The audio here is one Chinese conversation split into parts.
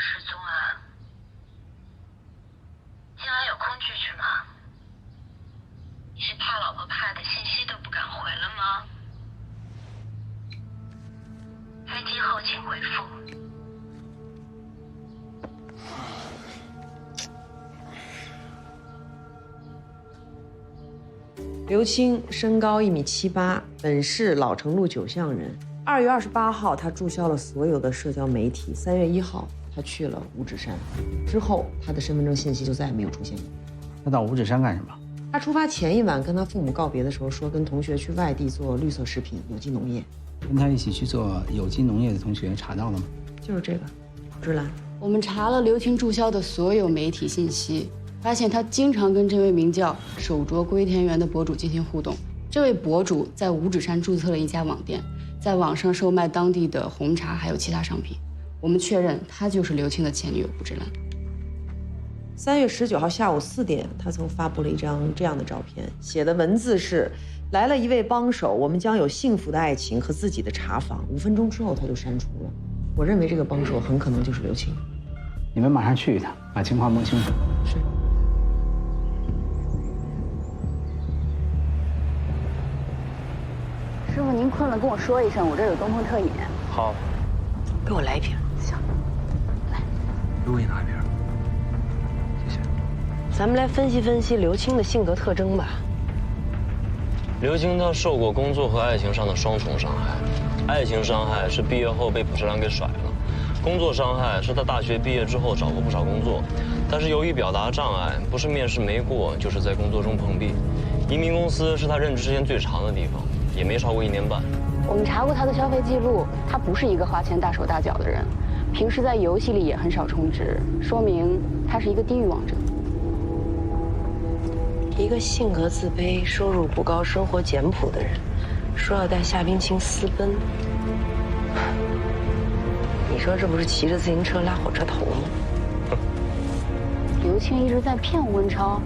失踪啊？今晚有空聚聚吗？你是怕老婆怕的信息都不敢回了吗？开机后请回复。刘青身高1.78米，本市老城路9巷人。2月28号，他注销了所有的社交媒体。3月1号，他去了五指山，之后他的身份证信息就再也没有出现过。他到五指山干什么？他出发前一晚跟他父母告别的时候说，跟同学去外地做绿色食品、有机农业。跟他一起去做有机农业的同学查到了吗？就是这个，芝兰。我们查了刘青注销的所有媒体信息，发现他经常跟这位名叫手镯归田园的博主进行互动。这位博主在五指山注册了一家网店，在网上售卖当地的红茶还有其他商品。我们确认他就是刘青的前女友卜志兰。3月19号下午4点，他曾发布了一张这样的照片，写的文字是：来了一位帮手，我们将有幸福的爱情和自己的茶坊。5分钟之后，他就删除了。我认为这个帮手很可能就是刘青。你们马上去一趟，把情况摸清楚。是。师傅，您困了跟我说一声，我这有东风特饮。好，给我来一瓶。行，来，给我也拿一瓶。谢谢。咱们来分析分析刘青的性格特征吧。刘青他受过工作和爱情上的双重伤害，爱情伤害是毕业后被卜志兰给甩了，工作伤害是他大学毕业之后找过不少工作，但是由于表达障碍，不是面试没过，就是在工作中碰壁。移民公司是他任职时间最长的地方，也没超过1年半。我们查过他的消费记录，他不是一个花钱大手大脚的人，平时在游戏里也很少充值，说明他是一个地狱王者。一个性格自卑、收入不高、生活简朴的人，说要带夏冰清私奔，你说这不是骑着自行车拉火车头吗？刘青一直在骗吴文超。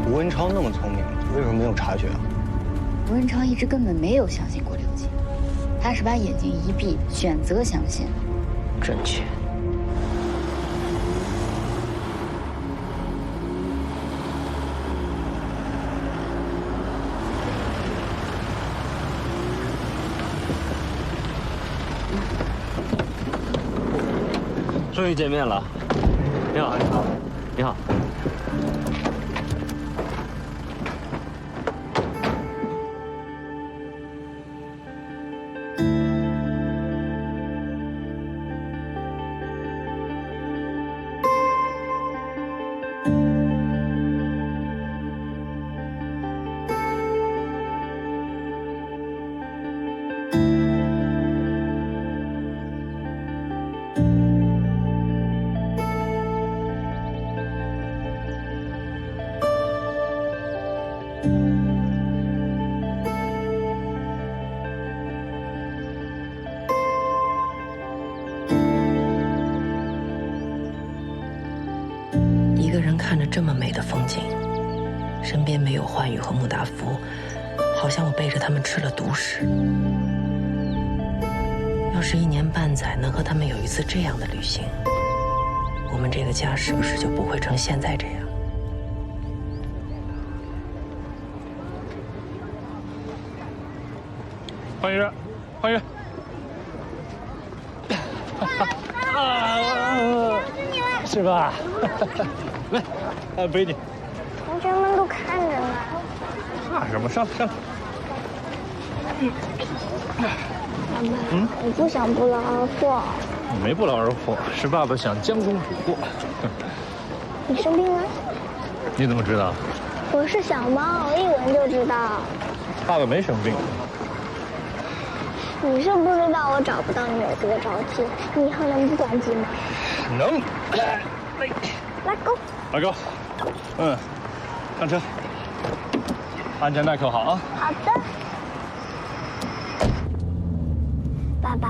吴文超那么聪明，为什么没有察觉啊？吴文超一直根本没有相信过刘青，他是把眼睛一闭，选择相信。准确。终于见面了，你好，你好，你好。一个人看着这么美的风景，身边没有焕宇和穆达夫，好像我背着他们吃了毒食。要是1年半载能和他们有一次这样的旅行，我们这个家是不是就不会成现在这样？欢愉，欢愉。是吧？来，背你。同学们都看着呢。怕什么？上来，上来。爸爸，我不想不劳而获。你没不劳而获，是爸爸想将功补过。你生病了？你怎么知道？我是小猫，我一闻就知道。爸爸没生病。你是不知道我找不到你有多着急，你以后能不关机吗？能。来，Go。来，Go。上车。安全带扣好啊。好的。爸爸，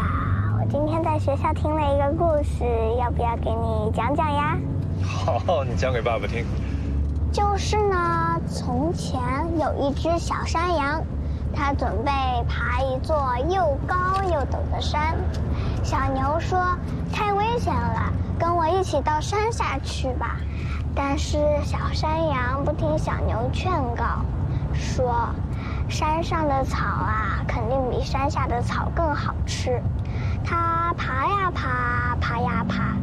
我今天在学校听了一个故事，要不要给你讲讲呀？好，你讲给爸爸听。就是呢，从前有一只小山羊，他准备爬一座又高又陡的山。小牛说：“太危险了，跟我一起到山下去吧。”但是小山羊不听小牛劝告，说：“山上的草啊，肯定比山下的草更好吃。”它爬呀爬，爬呀爬，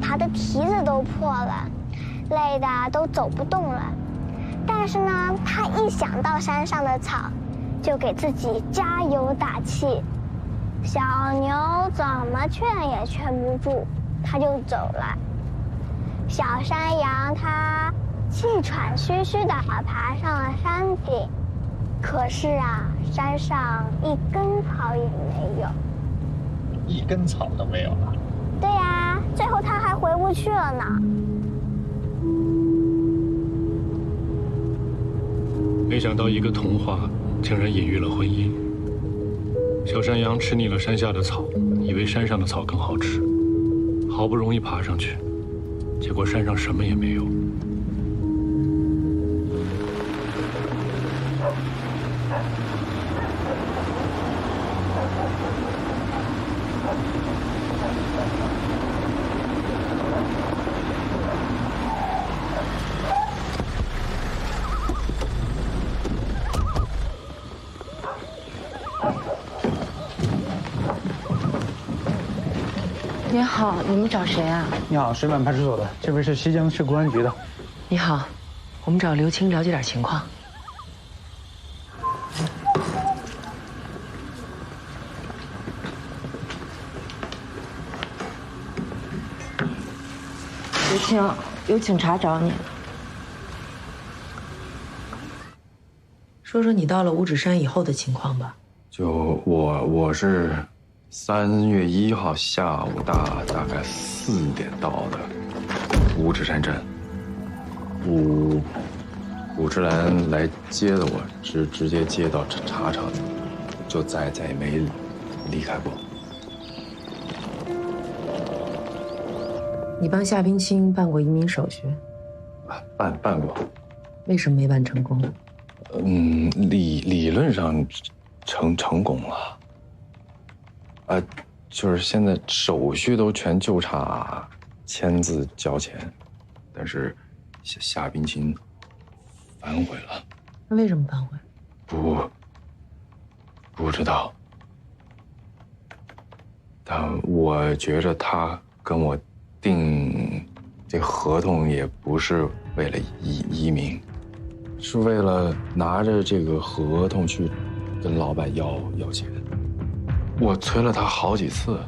爬的蹄子都破了，累得都走不动了。但是呢，它一想到山上的草，就给自己加油打气。小牛怎么劝也劝不住，它就走了。小山羊它气喘吁吁地爬上了山顶，可是啊，山上一根草也没有，一根草都没有了。对呀，最后它还回不去了呢。没想到一个童话竟然隐喻了婚姻。小山羊吃腻了山下的草，以为山上的草更好吃，好不容易爬上去，结果山上什么也没有。您好，你们找谁啊？你好，水满派出所的，这边是西江市公安局的。你好，我们找刘青了解点情况。刘青，有警察找你。说说你到了五指山以后的情况吧。就我是3月1号下午大概4点到的五指山镇，武志兰来接的我，直接接到茶厂，就再也没离开过。你帮夏冰清办过移民手续？办过。为什么没办成功？理论上成功了。就是现在手续都全就差签字交钱，但是夏冰清反悔了。那为什么反悔？不知道。但我觉着他跟我订这合同也不是为了移民，是为了拿着这个合同去跟老板要钱。我催了他好几次，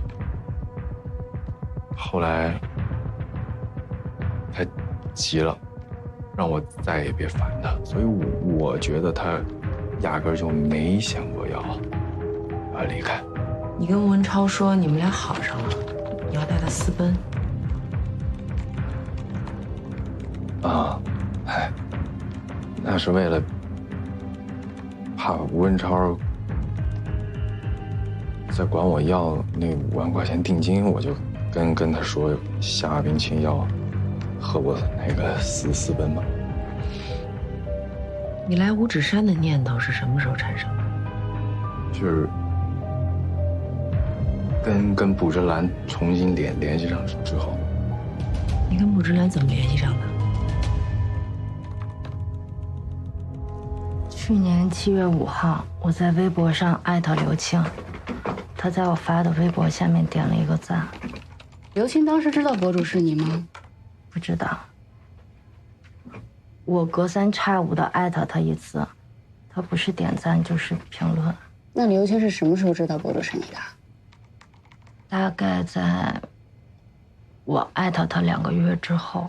后来他急了，让我再也别烦他，所以我觉得他压根儿就没想过要离开。你跟文超说你们俩好上了，你要带他私奔。那是为了怕文超再管我要那5万块钱定金，我就跟他说夏冰清要和我那个私奔嘛。你来五指山的念头是什么时候产生的？就是跟卜之兰重新联系上之后。你跟卜之兰怎么联系上的？去年7月5号，我在微博上艾特刘青，他在我发的微博下面点了一个赞。刘青当时知道博主是你吗？不知道。我隔3差5的艾特他一次，他不是点赞就是评论。那刘青是什么时候知道博主是你的？大概在我艾特他2个月之后。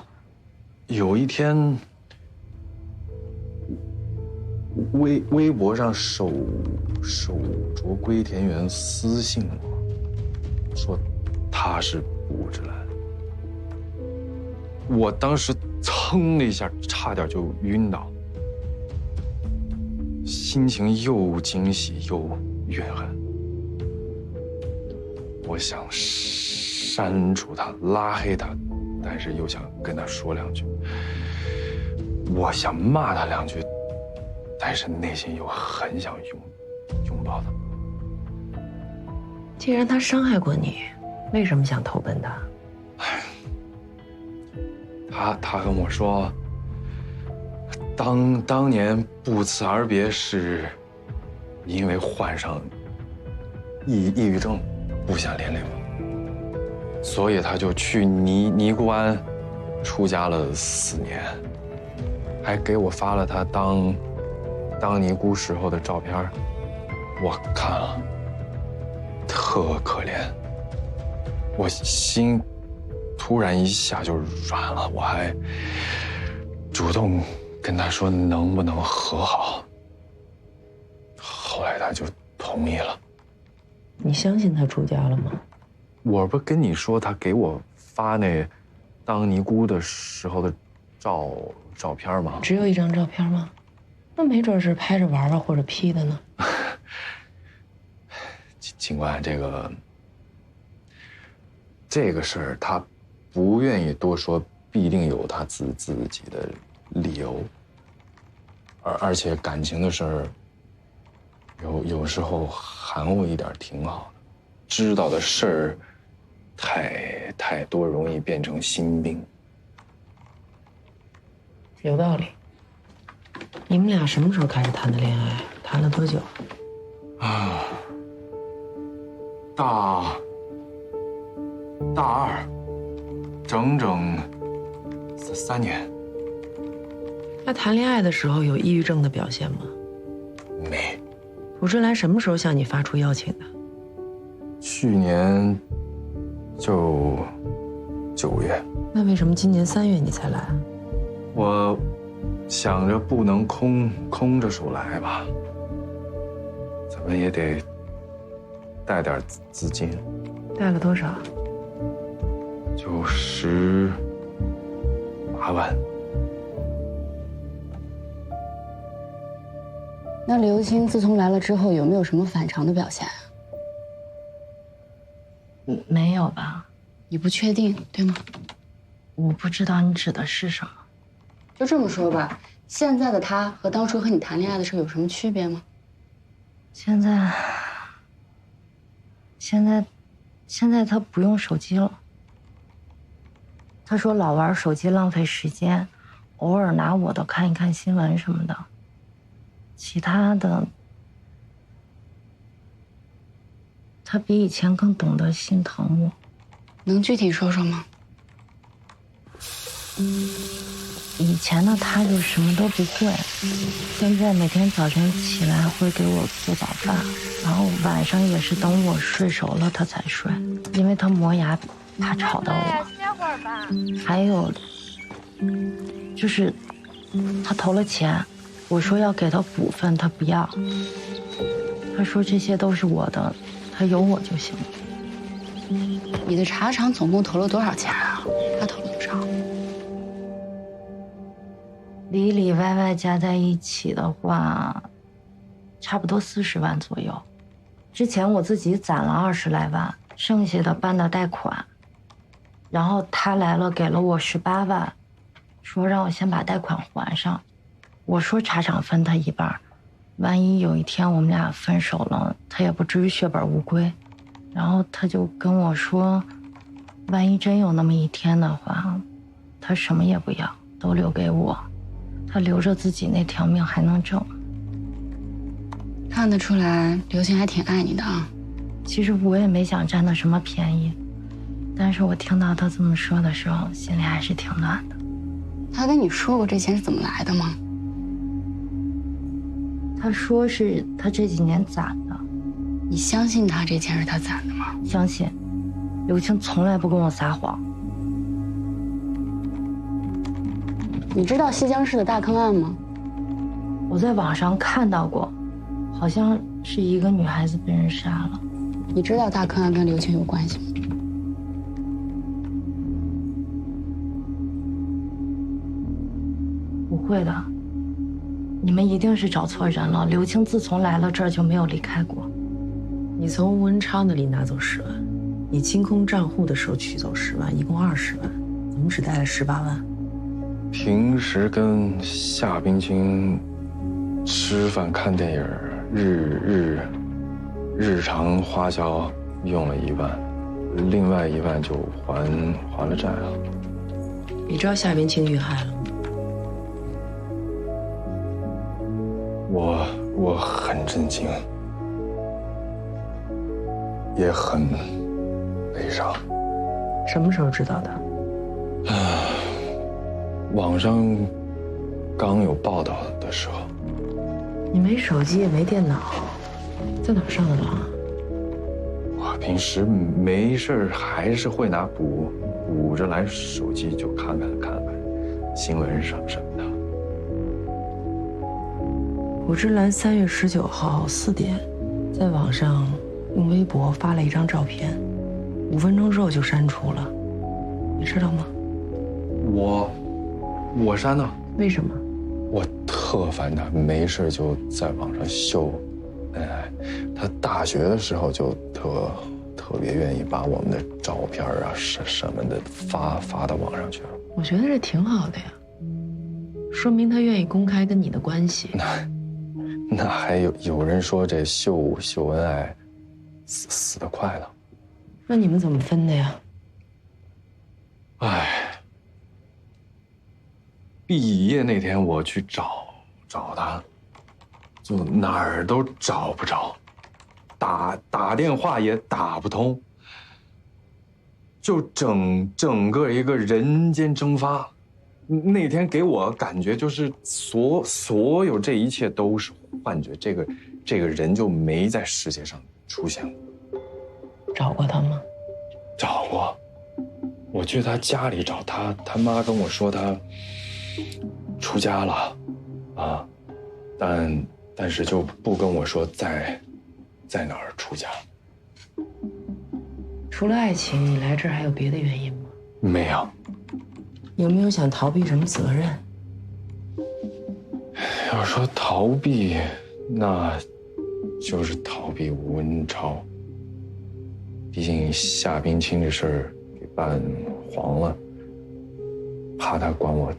有一天，微博上手镯龟田园私信我，说他是卜之兰。我当时噌的一下，差点就晕倒，心情又惊喜又怨恨。我想删除他，拉黑他，但是又想跟他说2句。我想骂他2句，但是内心又很想抱的。既然他伤害过你，为什么想投奔他？他跟我说，当年不辞而别是因为患上抑郁症，不想连累我，所以他就去尼姑庵出家了4年，还给我发了他当尼姑时候的照片，我看了，特可怜，我心突然一下就软了，我还主动跟他说能不能和好，后来他就同意了。你相信他出家了吗？我不跟你说他给我发那当尼姑的时候的照片吗？只有一张照片吗？那没准是拍着玩玩或者 P 的呢。警官，这个事儿他不愿意多说，必定有他自己的理由。而且感情的事儿，有时候含糊一点挺好的。知道的事儿太多，容易变成心病。有道理。你们俩什么时候开始谈的恋爱？谈了多久？啊，大2，整3年。他谈恋爱的时候有抑郁症的表现吗？没。蒲春兰什么时候向你发出邀请的？去年就9月。那为什么今年3月你才来？我想着不能空着手来吧，咱们也得带点资金。带了多少？就18万。那刘星自从来了之后，有没有什么反常的表现啊？没有吧？你不确定，对吗？我不知道你指的是什么。就这么说吧，现在的他和当初和你谈恋爱的时候有什么区别吗？现在他不用手机了。他说老玩手机浪费时间，偶尔拿我的看一看新闻什么的。其他的，他比以前更懂得心疼我。能具体说说吗？以前的他就什么都不会，现在每天早晨起来会给我做早饭，然后晚上也是等我睡熟了他才睡，因为他磨牙怕吵到我。歇会儿吧。还有，就是他投了钱，我说要给他股份，他不要。他说这些都是我的，他有我就行了。你的茶厂总共投了多少钱啊？他投了多少？里里外外加在一起的话，差不多40万左右。之前我自己攒了20来万，剩下的办的贷款。然后他来了，给了我18万，说让我先把贷款还上。我说茶厂分他一半，万一有一天我们俩分手了，他也不至于血本无归。然后他就跟我说，万一真有那么一天的话，他什么也不要，都留给我。他留着自己那条命还能挣。看得出来，刘星还挺爱你的啊。其实我也没想占他什么便宜，但是我听到他这么说的时候，心里还是挺暖的。他跟你说过这钱是怎么来的吗？他说是他这几年攒的。你相信他这钱是他攒的吗？相信。刘青从来不跟我撒谎。你知道西江市的大坑案吗？我在网上看到过，好像是一个女孩子被人杀了。你知道大坑案跟刘青有关系吗？不会的，你们一定是找错人了。刘青自从来了这儿就没有离开过。你从吴文超那里拿走10万，你清空账户的时候取走10万，一共20万，怎么只带了18万？平时跟夏冰清吃饭看电影，日日常花销用了1万，另外1万就还了债了。你知道夏冰清遇害了吗？我很震惊，也很悲伤。什么时候知道的？网上刚有报道的时候。你没手机也没电脑，在哪儿上的网啊？我平时没事还是会拿补着来手机就看看新闻什么的。卜之兰3月19号4点，在网上用微博发了一张照片，5分钟之后就删除了，你知道吗？我删的。为什么？我特烦他，没事就在网上秀恩爱。他大学的时候就特别愿意把我们的照片啊什么的发到网上去了。我觉得这挺好的呀，说明他愿意公开跟你的关系。那还有人说这秀恩爱死得快了。那你们怎么分的呀？哎，毕业那天我去找他，就哪儿都找不着，打电话也打不通，就整个一个人间蒸发。那天给我感觉就是所有这一切都是幻觉，这个人就没在世界上出现过。找过他吗？找过，我去他家里找他，他妈跟我说他出家了，啊，但是就不跟我说在哪儿出家。除了爱情，你来这儿还有别的原因吗？没有。有没有想逃避什么责任？要说逃避，那就是逃避吴文超。毕竟夏冰清这事儿给办黄了，怕他管我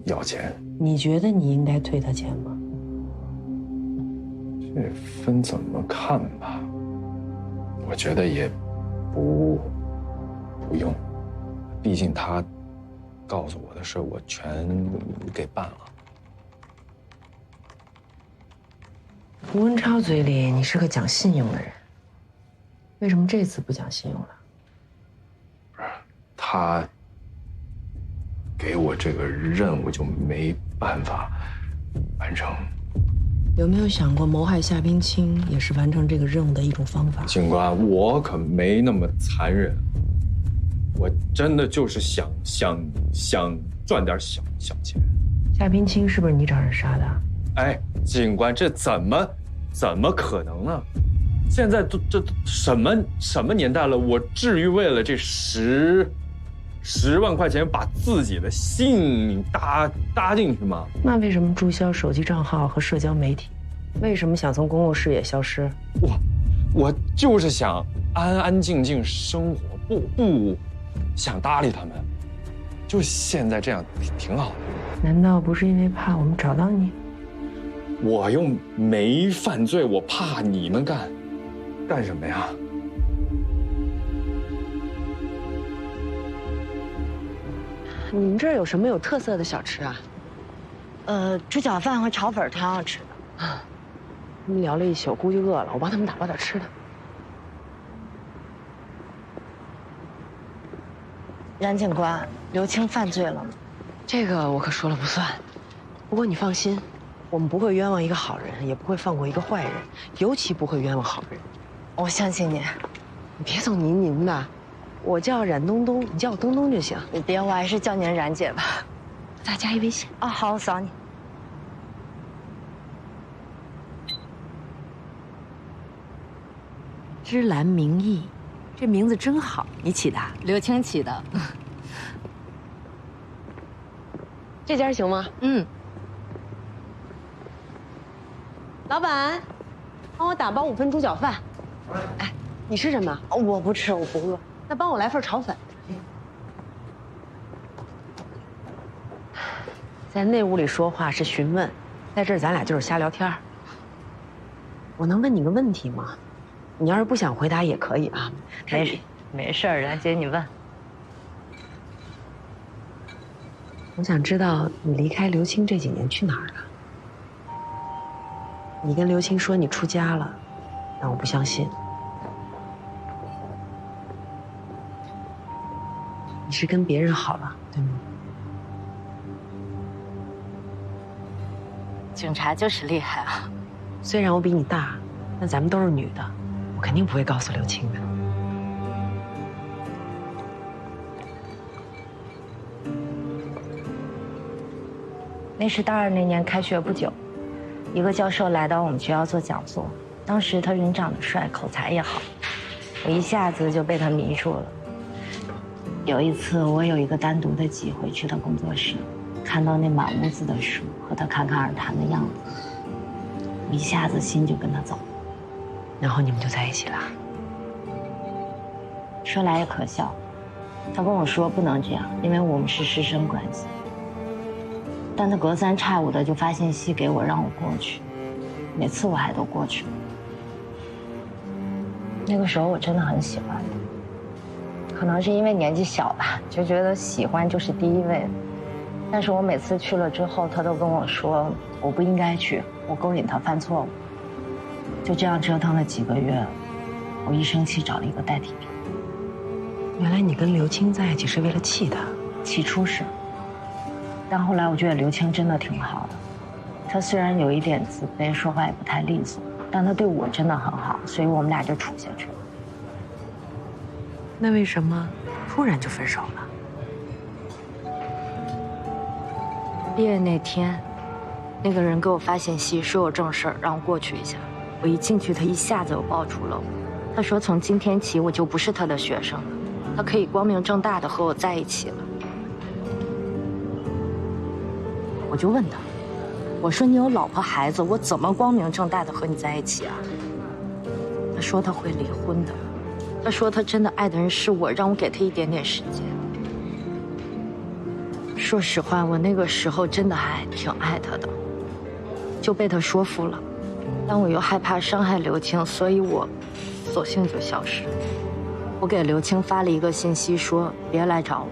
要钱。你觉得你应该退他钱吗？这分怎么看吧。我觉得也不用，毕竟他告诉我的事我全给办了。吴文超嘴里你是个讲信用的人，为什么这次不讲信用了？不是，他给我这个任务就没办法完成。有没有想过谋害夏冰清也是完成这个任务的一种方法？警官，我可没那么残忍，我真的就是想赚点小钱。夏冰清是不是你找人杀的？哎，警官，这怎么可能呢？现在这什么年代了，我至于为了这10万块钱把自己的性命搭进去吗？那为什么注销手机账号和社交媒体？为什么想从公共视野消失？我就是想安安静静生活，不想搭理他们，就现在这样挺好的。难道不是因为怕我们找到你？我又没犯罪，我怕你们干什么呀？你们这儿有什么有特色的小吃啊？猪脚饭和炒粉挺好吃的。他们聊了一宿，估计饿了，我帮他们打包点吃的。冉警官，刘青犯罪了吗？这个我可说了不算。不过你放心，我们不会冤枉一个好人，也不会放过一个坏人，尤其不会冤枉好人。我相信你。你别总您的，我叫冉东东，你叫我东东就行。你别，我还是叫您冉姐吧。再加一微信啊，好，我扫你。芝兰明义，这名字真好，你起的？刘青起的。这家行吗？嗯。老板，帮我打包5份猪脚饭。哎，你吃什么？我不吃，我不饿。那帮我来份炒粉。在那屋里说话是询问，在这儿咱俩就是瞎聊天。我能问你个问题吗？你要是不想回答也可以啊。没事儿，然姐你问。我想知道你离开刘青这几年去哪儿了？你跟刘青说你出家了，但我不相信。你是跟别人好了，对吗？警察就是厉害啊！虽然我比你大，但咱们都是女的，我肯定不会告诉刘青的。那是大二那年开学不久，一个教授来到我们学校做讲座。当时他人长得帅，口才也好，我一下子就被他迷住了。有一次，我有一个单独的机会去他工作室，看到那满屋子的书和他侃侃而谈的样子，我一下子心就跟他走了。然后你们就在一起了？说来也可笑，他跟我说不能这样，因为我们是师生关系。但他隔三差五的就发信息给我，让我过去，每次我还都过去了。那个时候我真的很喜欢他，可能是因为年纪小吧，就觉得喜欢就是第一位的。但是我每次去了之后，他都跟我说我不应该去，我勾引他犯错误。就这样折腾了几个月，我一生气找了一个代替品。原来你跟刘青在一起是为了气他？起初是。但后来我觉得刘青真的挺好的，他虽然有一点自卑，说话也不太利索，但他对我真的很好，所以我们俩就处下去了。那为什么突然就分手了？毕业那天，那个人给我发信息说有正事儿，让我过去一下。我一进去，他一下子就抱住了我，他说从今天起我就不是他的学生了，他可以光明正大的和我在一起了。我就问他，我说你有老婆孩子，我怎么光明正大的和你在一起啊？他说他会离婚的，他说他真的爱的人是我，让我给他一点点时间。说实话，我那个时候真的还挺爱他的，就被他说服了，但我又害怕伤害刘青，所以我索性就消失。我给刘青发了一个信息说别来找我。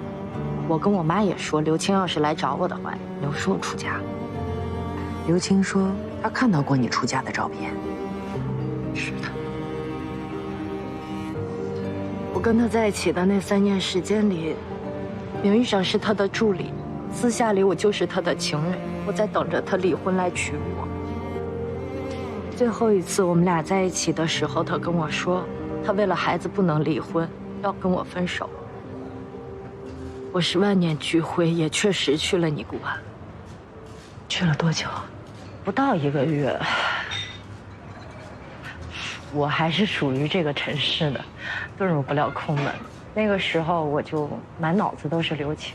我跟我妈也说，刘青要是来找我的话，你就说我出家了。刘青说他看到过你出家的照片。是的。我跟他在一起的那3年时间里，名义上是他的助理，私下里我就是他的情人，我在等着他离婚来娶我。最后一次我们俩在一起的时候，他跟我说，他为了孩子不能离婚，要跟我分手。我10万年聚会也确实去了尼姑庵。去了多久？不到1个月。我还是属于这个城市的，遁入不了空门。那个时候我就满脑子都是刘青，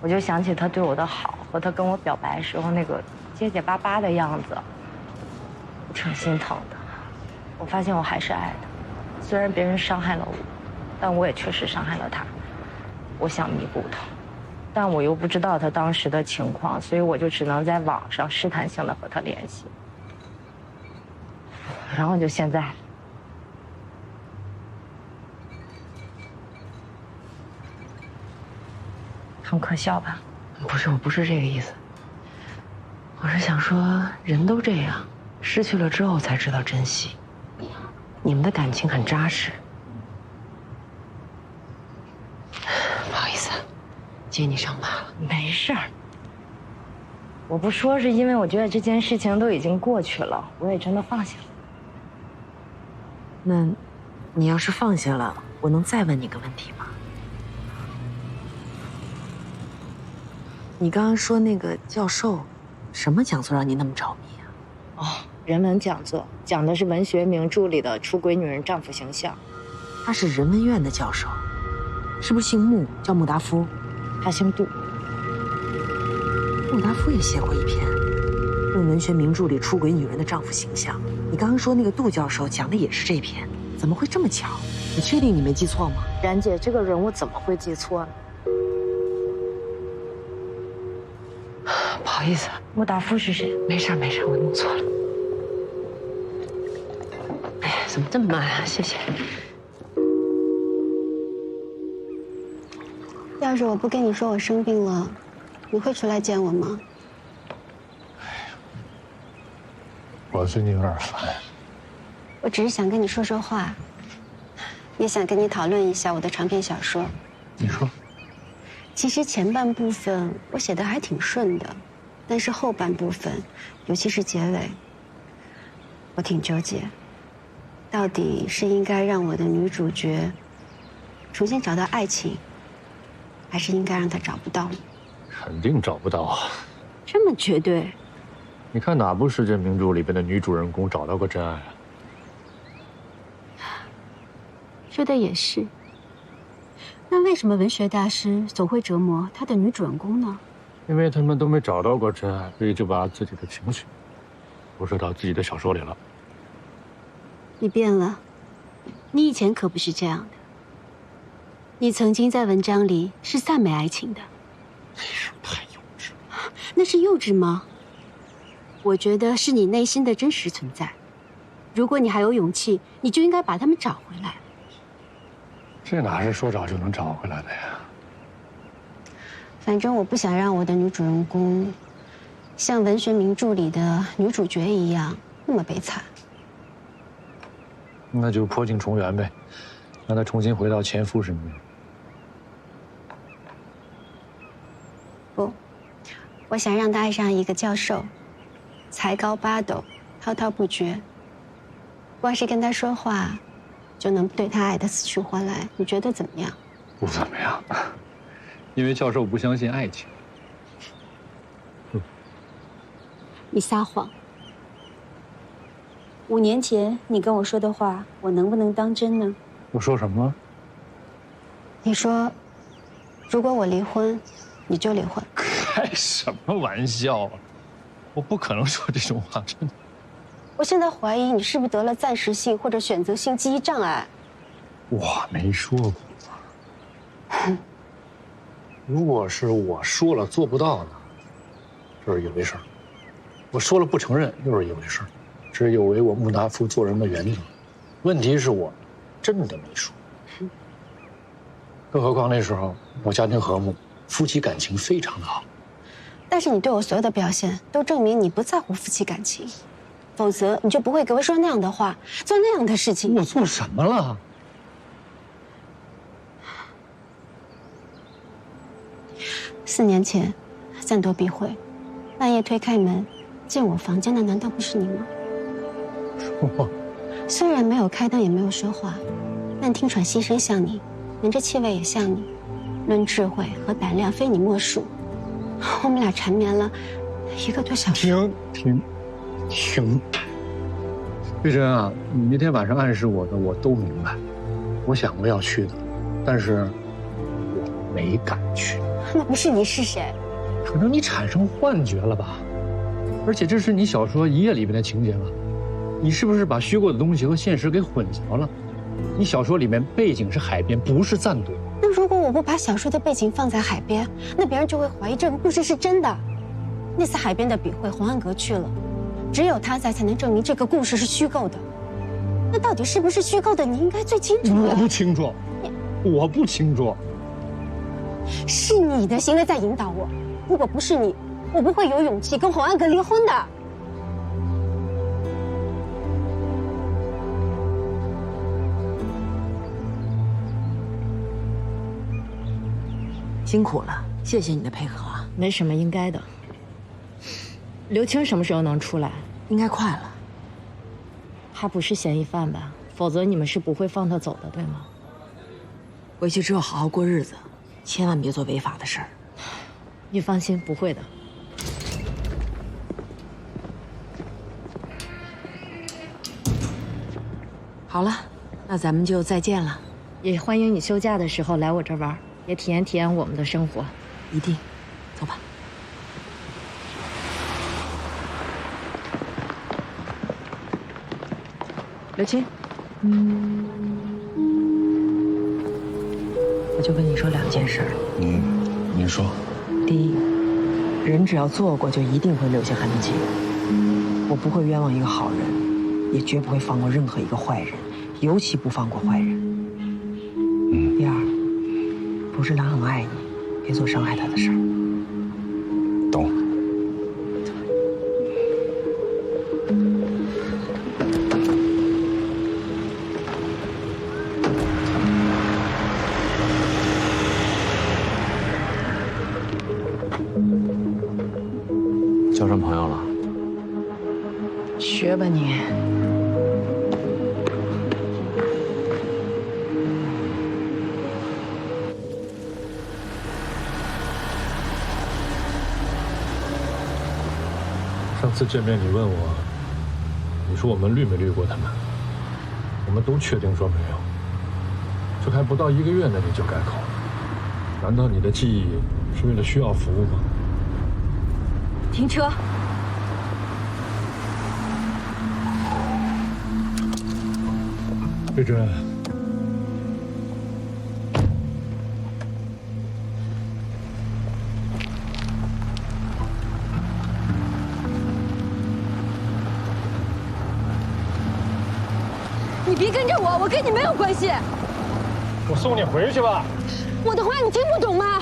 我就想起他对我的好和他跟我表白时候那个结结巴巴的样子，我挺心疼的。我发现我还是爱他，虽然别人伤害了我，但我也确实伤害了他。我想弥补他，但我又不知道他当时的情况，所以我就只能在网上试探性的和他联系。然后就现在，很可笑吧？不是，我不是这个意思。我是想说，人都这样，失去了之后才知道珍惜。你们的感情很扎实。不好意思，接你伤疤了。没事儿。我不说是因为我觉得这件事情都已经过去了，我也真的放下了。那，你要是放下了，我能再问你个问题吗？你刚刚说那个教授，什么讲座让你那么着迷啊？哦，人文讲座，讲的是文学名著里的出轨女人丈夫形象。他是人文院的教授，是不是姓穆，叫穆达夫？他姓杜。穆达夫也写过一篇，论文学名著里出轨女人的丈夫形象。你刚刚说那个杜教授讲的也是这篇，怎么会这么巧？你确定你没记错吗？然姐，这个人我怎么会记错呢？不好意思，穆达夫是谁？没事没事，我弄错了。怎么这么慢啊？谢谢。要是我不跟你说我生病了，你会出来见我吗？我最近有点烦。我只是想跟你说说话，也想跟你讨论一下我的长篇小说。你说。其实前半部分我写的还挺顺的，但是后半部分，尤其是结尾，我挺纠结。到底是应该让我的女主角重新找到爱情，还是应该让她找不到？肯定找不到啊！这么绝对？你看哪部世界名著里边的女主人公找到过真爱啊？说的也是。那为什么文学大师总会折磨他的女主人公呢？因为他们都没找到过真爱，所以就把自己的情绪投射到自己的小说里了。你变了，你以前可不是这样的。你曾经在文章里是赞美爱情的。你是不是太幼稚了？那是幼稚吗？我觉得是你内心的真实存在。如果你还有勇气，你就应该把他们找回来。这哪是说找就能找回来的呀？反正我不想让我的女主人公像文学名著里的女主角一样那么悲惨。那就破镜重圆呗，让她重新回到前夫身边。不，我想让她爱上一个教授，才高八斗，滔滔不绝。光是跟他说话，就能对他爱得死去活来。你觉得怎么样？不怎么样，因为教授不相信爱情。你撒谎。5年前你跟我说的话，我能不能当真呢？我说什么？你说，如果我离婚，你就离婚。开什么玩笑啊！我不可能说这种话，真的。我现在怀疑你是不是得了暂时性或者选择性记忆障碍。我没说过。如果是我说了做不到呢，这是一回事儿；我说了不承认，又是一回事儿。这有违我穆达夫做人的原则。问题是我真的没说。更何况那时候我家庭和睦，夫妻感情非常的好。但是你对我所有的表现都证明你不在乎夫妻感情，否则你就不会给我说那样的话，做那样的事情。我做什么了？4年前，暂躲避讳，半夜推开门，进我房间的难道不是你吗？我虽然没有开灯，也没有说话，但听喘息声像你，闻着气味也像你，论智慧和胆量非你莫属。我们俩缠绵了1个多小时。停！玉珍啊，你那天晚上暗示我的我都明白，我想过要去的，但是我没敢去。那不是你是谁？可能你产生幻觉了吧？而且这是你小说《一夜》里面的情节吧？你是不是把虚构的东西和现实给混淆了？你小说里面背景是海边，不是暂躲。那如果我不把小说的背景放在海边，那别人就会怀疑这个故事是真的。那次海边的笔会洪安阁去了，只有他在才能证明这个故事是虚构的。那到底是不是虚构的，你应该最清楚。我不清楚，我不清楚。是你的行为在引导我，如果不是你，我不会有勇气跟洪安阁离婚的。辛苦了，谢谢你的配合啊。没什么，应该的。刘青什么时候能出来？应该快了。他不是嫌疑犯吧？否则你们是不会放他走的，对吗？回去之后好好过日子，千万别做违法的事儿。你放心，不会的。好了，那咱们就再见了。也欢迎你休假的时候来我这玩，也体验体验我们的生活。一定，走吧。刘青，我就跟你说2件事。你说。第一，人只要做过，就一定会留下痕迹。我不会冤枉一个好人，也绝不会放过任何一个坏人，尤其不放过坏人。燕儿，不是他很爱你，别做伤害他的事儿。懂。交上朋友了？学吧你。上次见面你问我，你说我们绿没绿过他们？我们都确定说没有。这还不到1个月呢，你就改口了？难道你的记忆是为了需要服务吗？停车！瑞珍，你别跟着我，我跟你没有关系。我送你回去吧。我的话你听不懂吗？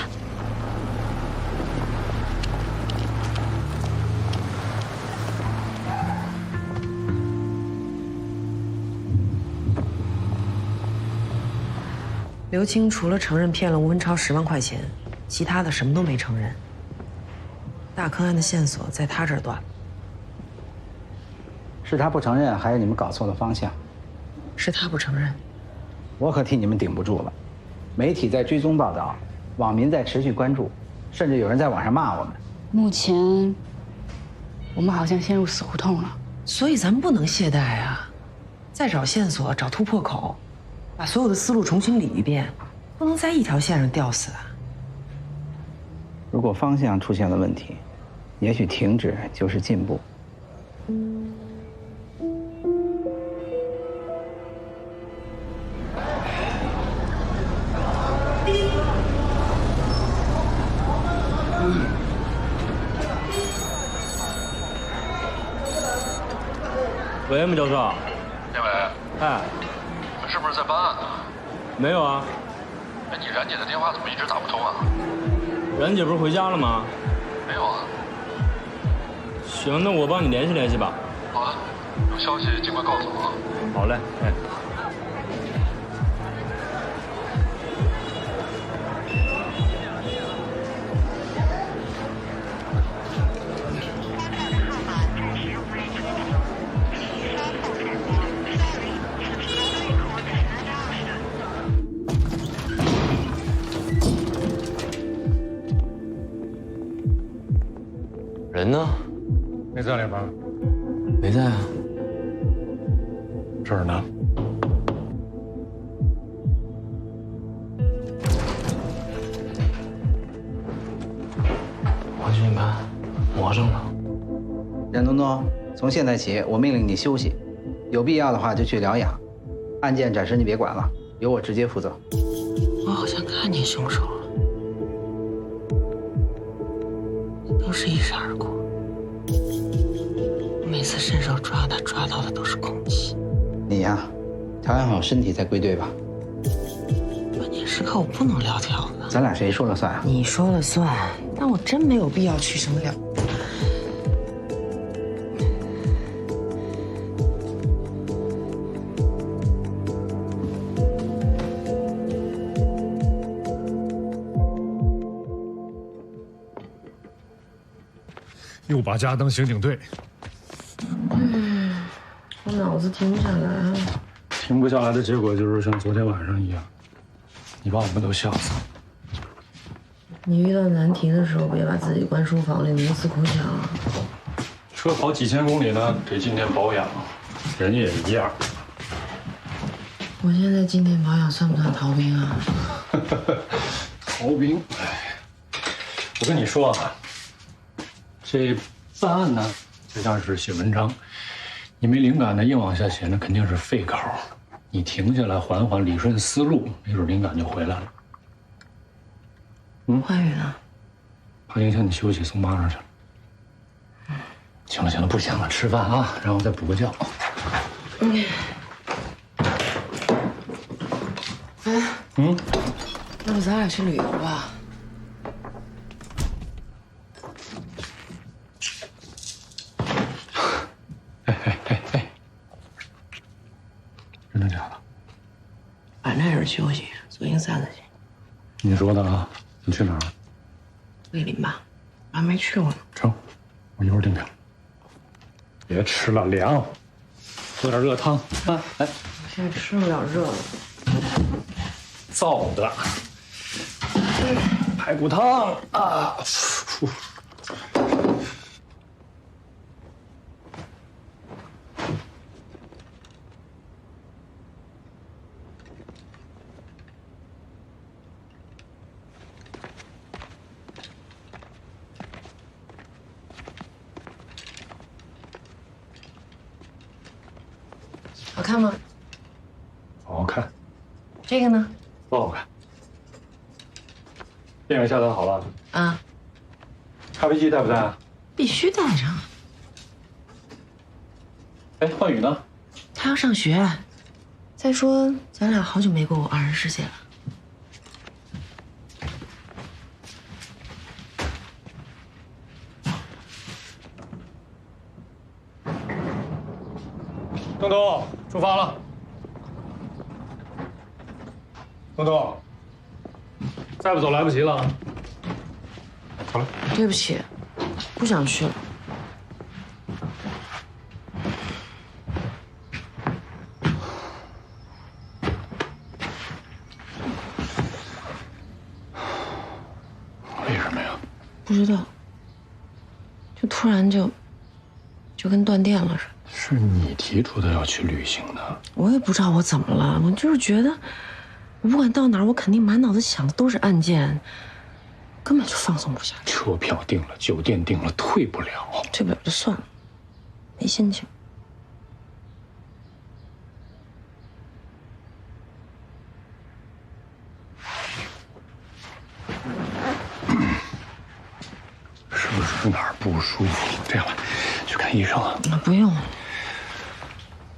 刘青除了承认骗了吴文超10万块钱，其他的什么都没承认。大坑案的线索在他这儿断了。是他不承认，还是你们搞错了方向？是他不承认。我可替你们顶不住了。媒体在追踪报道，网民在持续关注，甚至有人在网上骂我们。目前，我们好像陷入死胡同了。所以咱们不能懈怠啊！再找线索，找突破口。把所有的思路重新理一遍，不能在一条线上吊死啊！如果方向出现了问题，也许停止就是进步。喂，穆教授。叶伟。哎。你们是不是在办案呢？没有啊。哎，你冉姐的电话怎么一直打不通啊？冉姐不是回家了吗？没有啊。行，那我帮你联系联系吧。好的，有消息尽快告诉我啊。好嘞，哎。人呢？没在里边。没在啊。这儿呢。回去你看，磨上了。冉东东，从现在起，我命令你休息，有必要的话就去疗养。案件暂时你别管了，由我直接负责。我好像看见凶手了，都是一闪而过。每次伸手抓他，抓到的都是空气。你呀，调养好身体再归队吧。关键时刻我不能撂挑子。咱俩谁说了算啊？你说了算，但我真没有必要去什么了。又把家当刑警队。我脑子停不下来。停不下来的结果就是像昨天晚上一样，你把我们都笑死了。你遇到难题的时候，别把自己关书房里冥思苦想。车跑几千公里呢，得今天保养，人也一样。我现在今天保养算不算逃兵啊？逃兵，哎，我跟你说啊，这办案呢，就像是写文章，你没灵感呢，硬往下写，那肯定是废稿。你停下来，缓缓理顺思路，没准灵感就回来了。欢宇呢？怕影响你休息，送妈那儿去了。行了行了，不行了，吃饭啊，然后再补个觉。要不咱俩去旅游吧？真的假的？反正也是休息，做硬散的去。你说的啊？你去哪儿？桂林吧，我还没去过呢。成，我一会儿订票。别吃了，凉。喝点热汤啊！来，我现在吃不了热的。燥的排骨汤啊！好看吗？好看。这个呢？不好看。电影下单好了啊。咖啡机带不带啊？必须带上。哎，焕宇呢？他要上学。再说，咱俩好久没过二人世界了。东东，出发了。东东，再不走来不及了。好了。对不起，不想去了。为什么呀？不知道，就突然就跟断电了似的。是你提出的要去旅行的。我也不知道我怎么了，我就是觉得，我不管到哪儿，我肯定满脑子想的都是案件，根本就放松不下去。车票订了，酒店订了，退不了。退不了就算了，没心情。是不是哪儿不舒服？这样吧，去看医生啊。不用，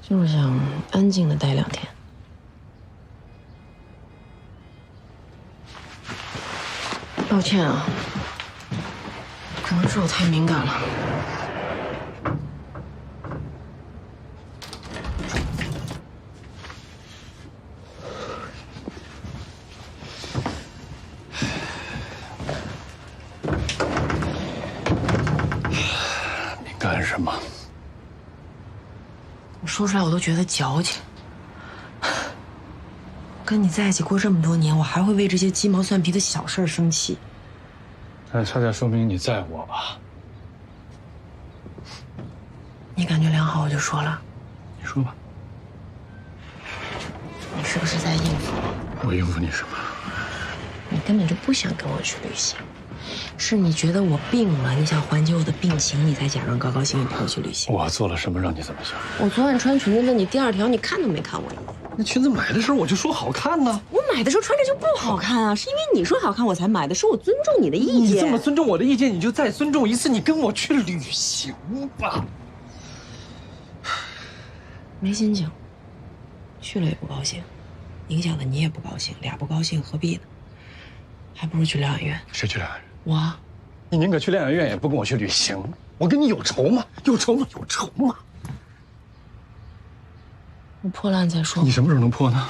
就是想安静的待2天。抱歉啊，可能是我太敏感了。你干什么？我说出来我都觉得矫情。跟你在一起过这么多年，我还会为这些鸡毛蒜皮的小事儿生气。那恰恰说明你在乎我吧？你感觉良好，我就说了。你说吧。你是不是在应付我？我应付你什么？你根本就不想跟我去旅行，是你觉得我病了，你想缓解我的病情，你才假装高高兴兴陪我去旅行。我做了什么让你这么想？我昨晚穿裙子问你第2条，你看都没看我一眼。那裙子买的时候我就说好看呢。我买的时候穿着就不好看啊，是因为你说好看我才买的，是我尊重你的意见。你这么尊重我的意见，你就再尊重一次，你跟我去旅行吧。没心情，去了也不高兴，影响的你也不高兴，俩不高兴何必呢？还不如去疗养院。谁去疗养院？我。你宁可去疗养院，也不跟我去旅行。我跟你有仇吗？有仇吗？有仇吗？我破烂再说。你什么时候能破呢？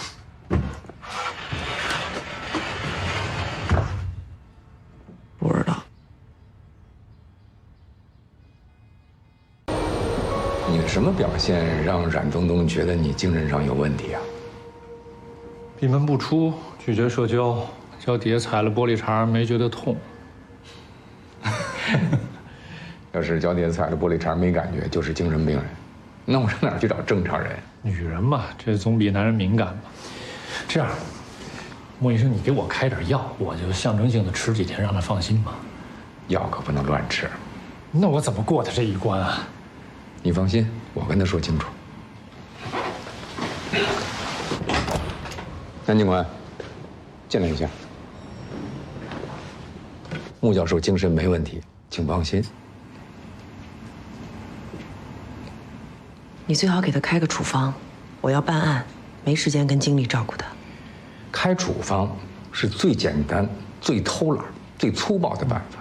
不知道。你什么表现让冉东东觉得你精神上有问题啊？闭门不出，拒绝社交，脚底下踩了玻璃碴没觉得痛。要是脚底下踩了玻璃碴没感觉，就是精神病人。那我上哪儿去找正常人？女人嘛，这总比男人敏感嘛。这样，莫医生，你给我开点药，我就象征性的吃几天，让他放心嘛。药可不能乱吃。那我怎么过他这一关啊？你放心，我跟他说清楚。南警官，进来一下。穆教授精神没问题，请放心。你最好给他开个处方，我要办案，没时间跟经理照顾他。开处方是最简单、最偷懒、最粗暴的办法。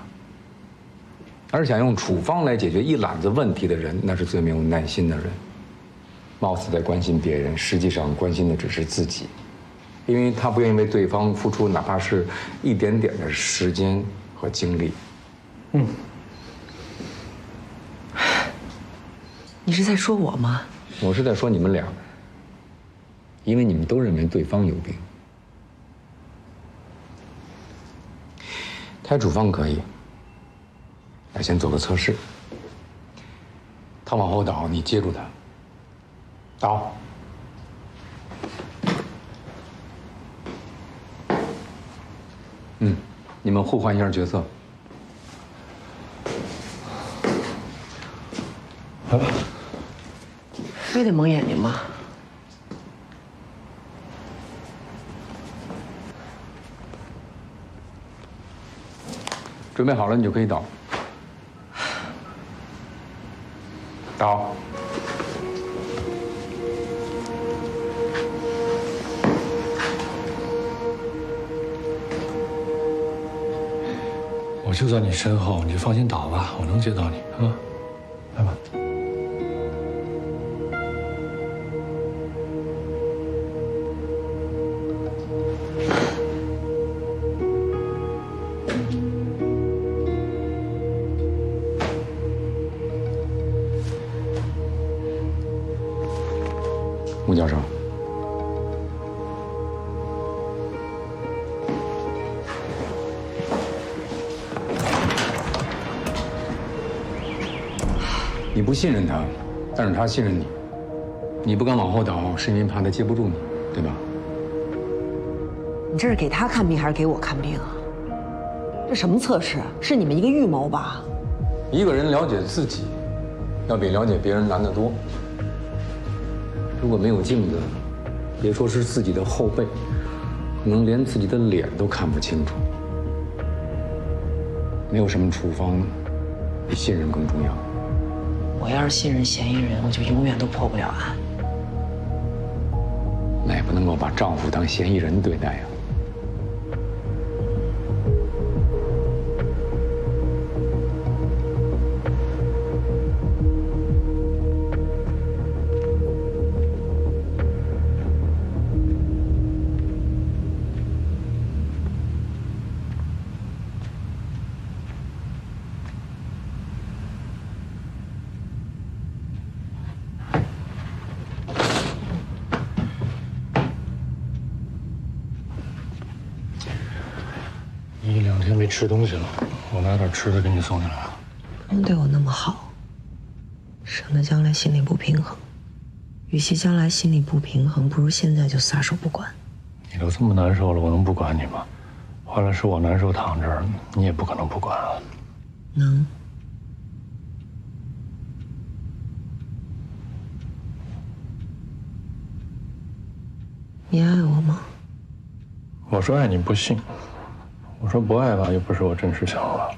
而想用处方来解决一揽子问题的人，那是最没有耐心的人。貌似在关心别人，实际上关心的只是自己，因为他不愿意为对方付出哪怕是一点点的时间和精力。你是在说我吗？我是在说你们俩，因为你们都认为对方有病。开处方可以，那先做个测试。他往后倒，你接住他。倒。你们互换一下角色。来吧。非得蒙眼睛吗？准备好了，你就可以倒。倒。我就在你身后，你就放心倒吧，我能接到你啊。来吧。穆教授，你不信任他，但是他信任你。你不敢往后倒，是因为怕他接不住你，对吧？你这是给他看病还是给我看病啊？这什么测试？是你们一个预谋吧？一个人了解自己，要比了解别人难得多。如果没有镜子，别说是自己的后背，可能连自己的脸都看不清楚。没有什么处方比信任更重要。我要是信任嫌疑人，我就永远都破不了案。那也不能够把丈夫当嫌疑人对待呀。你2天没吃东西了，我拿点吃的给你送进来了。不用对我那么好，省得将来心里不平衡。与其将来心里不平衡，不如现在就撒手不管。你都这么难受了，我能不管你吗？换了是我难受躺这儿，你也不可能不管啊。能。你爱我吗？我说爱你不信，我说不爱吧，又不是我真实想法。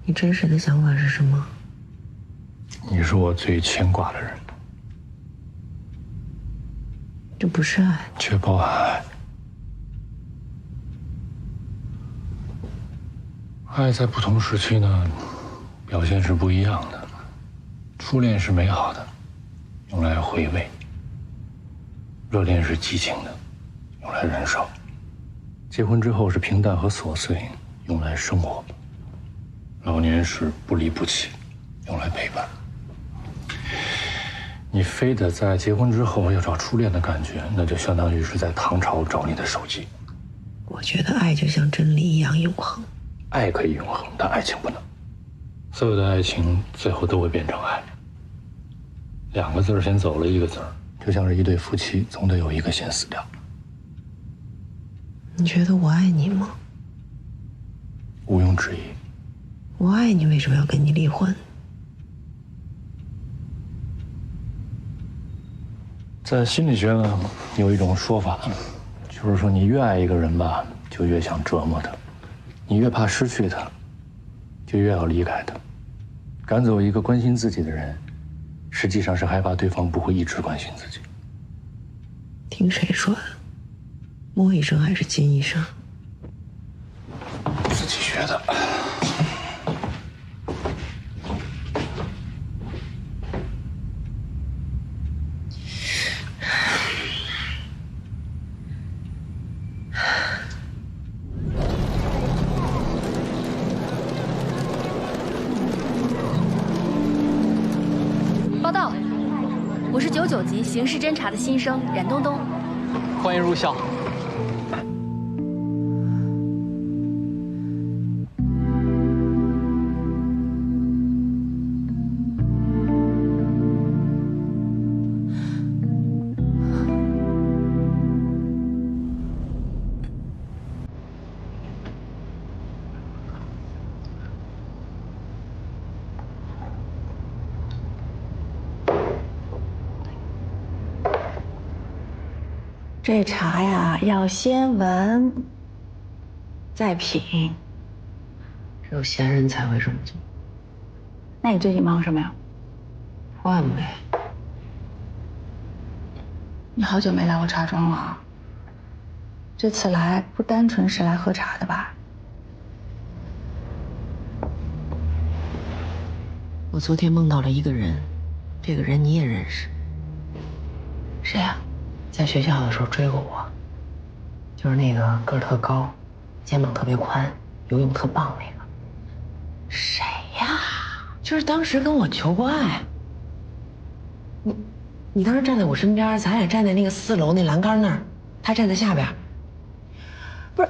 你真实的想法是什么？你是我最牵挂的人。这不是爱，却包含爱。爱在不同时期呢，表现是不一样的。初恋是美好的，用来回味；热恋是激情的，用来忍受；结婚之后是平淡和琐碎，用来生活；老年是不离不弃，用来陪伴。你非得在结婚之后要找初恋的感觉，那就相当于是在唐朝找你的手机。我觉得爱就像真理一样永恒。爱可以永恒，但爱情不能。所有的爱情最后都会变成爱。2个字先走了1个字，就像是一对夫妻，总得有一个先死掉。你觉得我爱你吗？毋庸置疑。我爱你，为什么要跟你离婚？在心理学呢，有一种说法，就是说你越爱一个人吧，就越想折磨他；你越怕失去他，就越要离开他。赶走一个关心自己的人，实际上是害怕对方不会一直关心自己。听谁说的？莫医生还是金医生？自己学的。报道，我是99级刑事侦查的新生冉东东，欢迎入校。这茶呀，要先闻，再品。只有闲人才会这么做。那你最近忙什么呀？换呗。你好久没来过茶庄了，这次来不单纯是来喝茶的吧？我昨天梦到了一个人，这个人你也认识。谁呀？在学校的时候追过我，就是那个个儿特高，肩膀特别宽，游泳特棒那个。谁呀？就是当时跟我求过爱。你当时站在我身边，咱俩站在那个4楼那栏杆那儿，他站在下边。不是，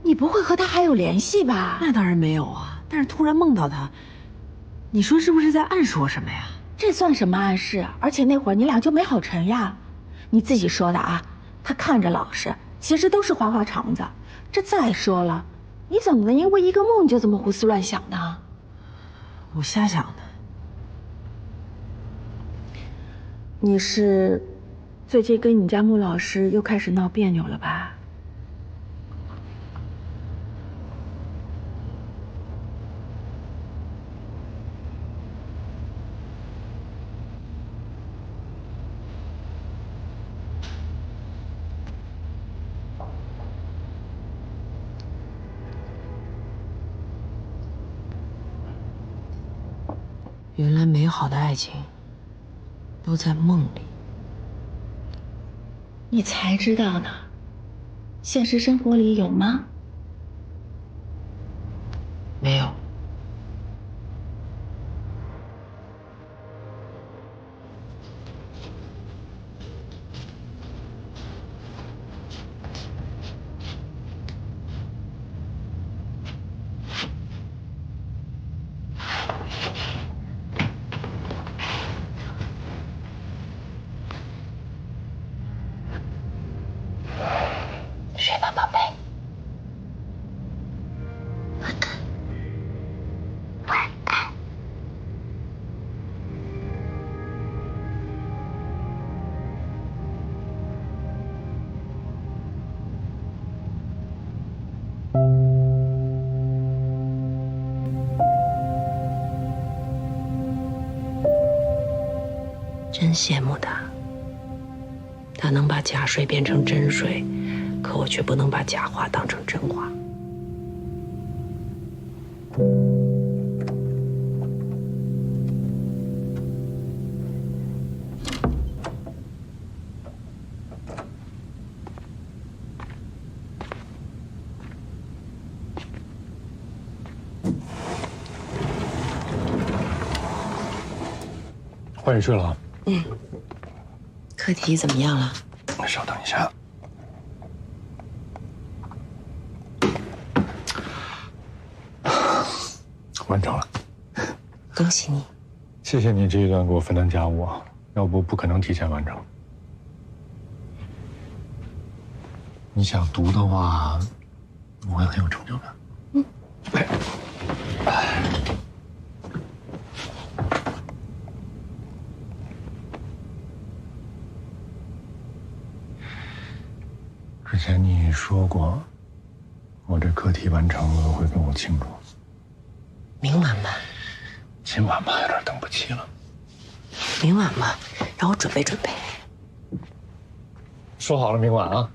你不会和他还有联系吧？那当然没有啊，但是突然梦到他，你说是不是在暗示我什么呀？这算什么暗示？而且那会儿你俩就没好成呀。你自己说的啊，他看着老实，其实都是花花肠子。这再说了，你怎么能因为一个梦就这么胡思乱想呢？我瞎想的。你是最近跟你家穆老师又开始闹别扭了吧？原来美好的爱情都在梦里。你才知道呢，现实生活里有吗？没有。睡吧，宝贝。晚安。真羡慕他，他能把假睡变成真睡，可我却不能把假话当成真话。换你睡了啊。课题怎么样了？稍等一下。完成了。恭喜你。谢谢你这一段给我分担家务，要不不可能提前完成。你想读的话，我会很有成就感。之前你说过，我这课题完成了会跟我庆祝。明晚吧。今晚吧，有点等不及了。明晚吧，让我准备准备。说好了明晚啊。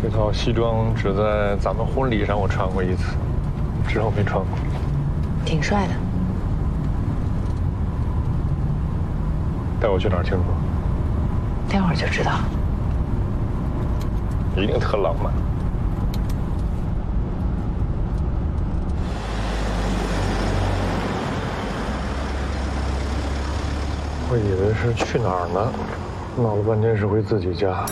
这套西装只在咱们婚礼上我穿过一次，之后没穿过。挺帅的。带我去哪儿庆祝？待会儿就知道。一定特浪漫。我以为是去哪儿呢，闹了半天是回自己家。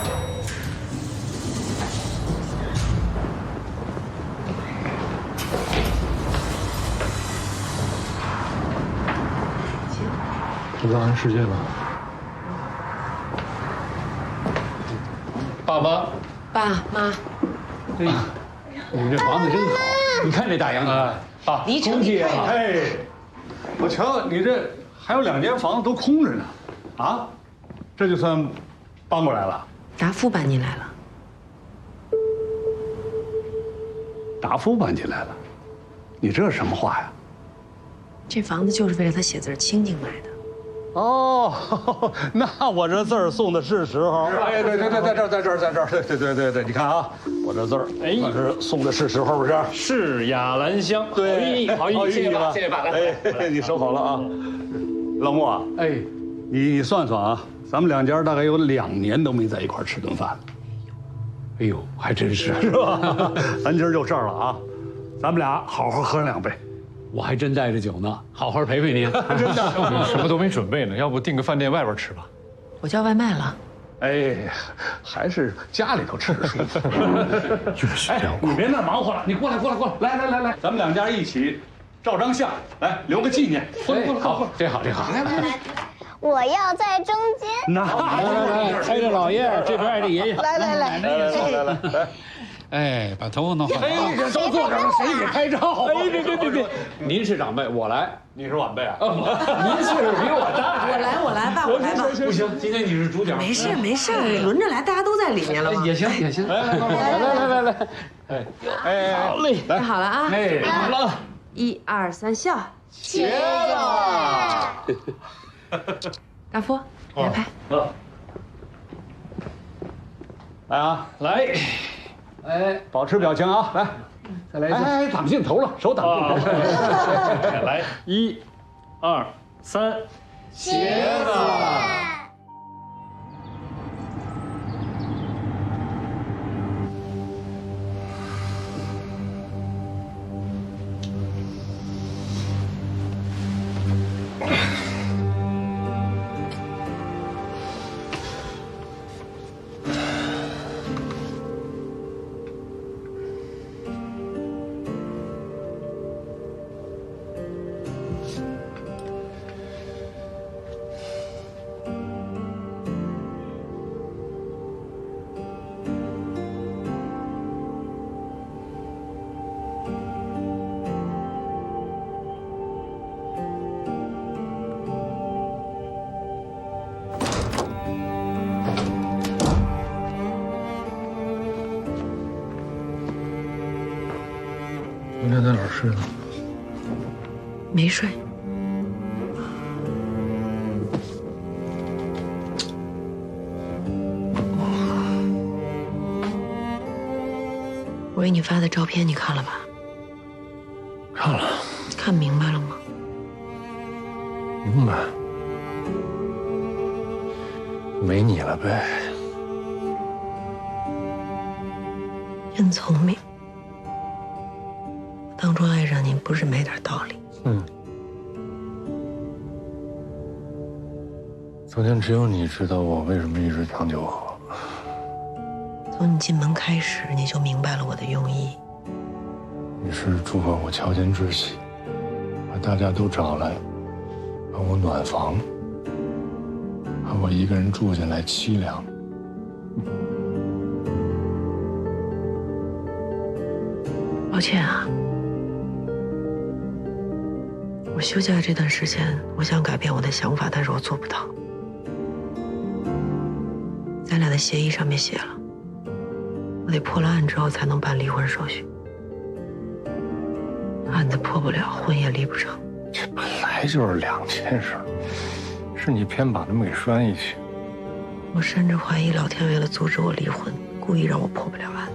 这浪漫世界吧。爸妈，爸妈，哎，你们这房子真好，你看这大洋啊！爸，你恭喜啊！哎，我瞧你这还有2间房子都空着呢，啊，这就算搬过来了。达夫搬进来了。达夫搬进来了，你这是什么话呀？这房子就是为了他写字清静买的。哦，那我这字儿送的是时候。哎，对，在这儿，对，你看啊，我这字儿，哎，是送的是时候，是不是？是雅兰香，对，好寓意，谢谢爸，谢谢爸。哎，你收好了啊，老穆啊，哎，你算算啊，咱们2家大概有2年都没在一块吃顿饭了。哎呦，还真是，是吧？咱今儿就这儿了啊，咱们俩好好喝2杯。我还真带着酒呢，好好陪陪您。真的，什么都没准备呢，要不订个饭店外边吃吧？我叫外卖了。哎，还是家里头吃的舒服。哎，你别那忙活了，你过来，来，咱们2家一起照张相，来留个纪念。过来，好，这好。来，我要在中间。来，挨着老爷，这边挨着爷爷。来。哎，把头发弄好。哎，这都坐这儿了，谁给拍照？哎，别，您是长辈，我来。你是晚辈啊？您岁数比我大。我来吧，我来吧。不行，今天你是主角。没事，轮着来，大家都在里面了嘛。也行。来。哎，好嘞，来好了啊。哎，好了。1、2、3，笑。茄子。大夫，来拍。来啊，来。哎，保持表情啊！来，再来一次。哎，挡镜头了，手挡镜头。来，1、2、3，茄子。昨天在哪儿睡的？没睡。我给你发的照片你看了吧？看了。看明白了吗？明白。没你了呗。真聪明。当初爱上你不是没点道理。昨天只有你知道我为什么一直抢酒喝。从你进门开始，你就明白了我的用意。你是祝贺我乔迁之喜，把大家都找来，让我暖房，怕我一个人住进来凄凉。抱歉啊。我休假这段时间，我想改变我的想法，但是我做不到。咱俩的协议上面写了，我得破了案之后才能办离婚手续。案子破不了，婚也离不成。这本来就是2件事，是你偏把他们给拴一起。我甚至怀疑老天为了阻止我离婚，故意让我破不了案。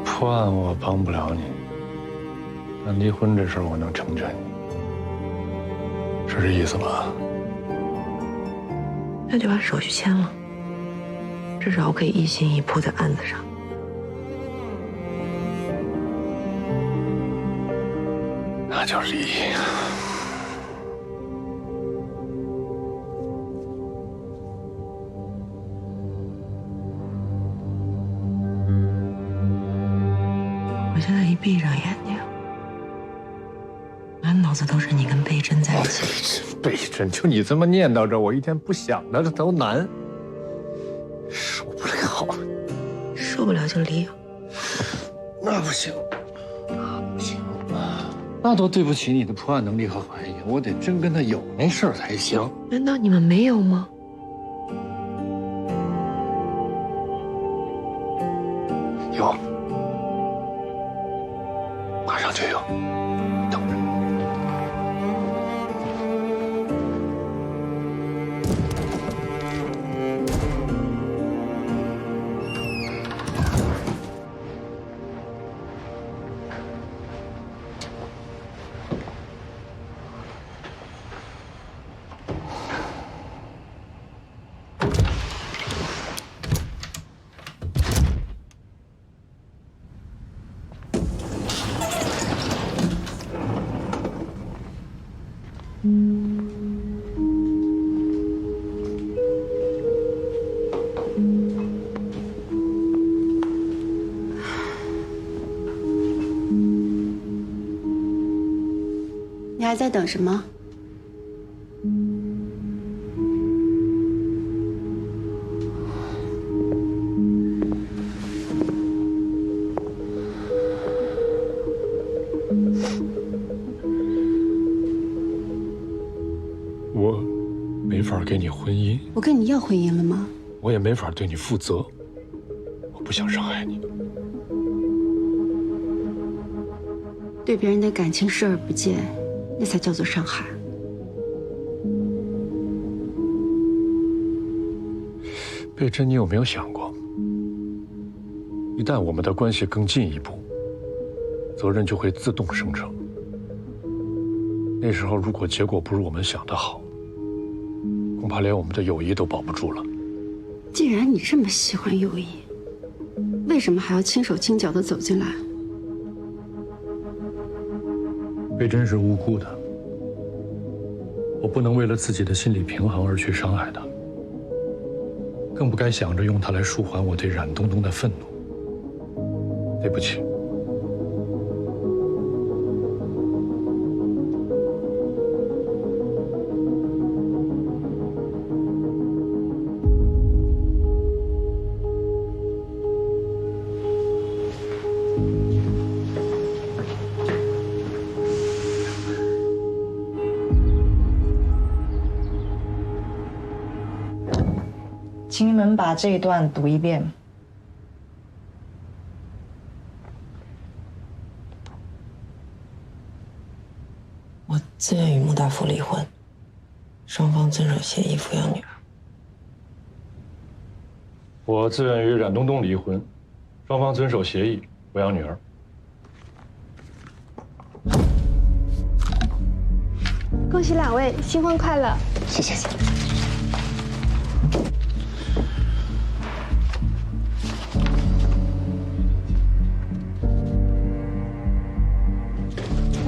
破案我帮不了你，但离婚这事儿我能成全你，是这意思吧？那就把手续签了，至少我可以一心一扑在案子上。那就离。我现在一闭上眼睛，满脑子都是你跟贝珍在一起。贝珍，就你这么念叨着，我一天不想着这都难，受不了。受不了就离。那不行，那都对不起你的破案能力和怀疑，我得真跟他有那事儿才行。难道你们没有吗？有，马上就有，等着。你还在等什么？我没法给你婚姻，我跟你要婚姻了吗？我也没法对你负责。我不想伤害你。对别人的感情视而不见，那才叫做伤害。贝珍，你有没有想过，一旦我们的关系更进一步，责任就会自动生成。那时候如果结果不如我们想的好，恐怕连我们的友谊都保不住了。既然你这么喜欢友谊，为什么还要轻手轻脚地走进来？贝珍是无辜的，我不能为了自己的心理平衡而去伤害她，更不该想着用她来舒缓我对冉东东的愤怒。对不起。请你们把这一段读一遍。我自愿与穆大夫离婚，双方遵守协议抚养女儿。我自愿与冉东东离婚，双方遵守协议抚养女儿。恭喜两位新婚快乐！谢谢。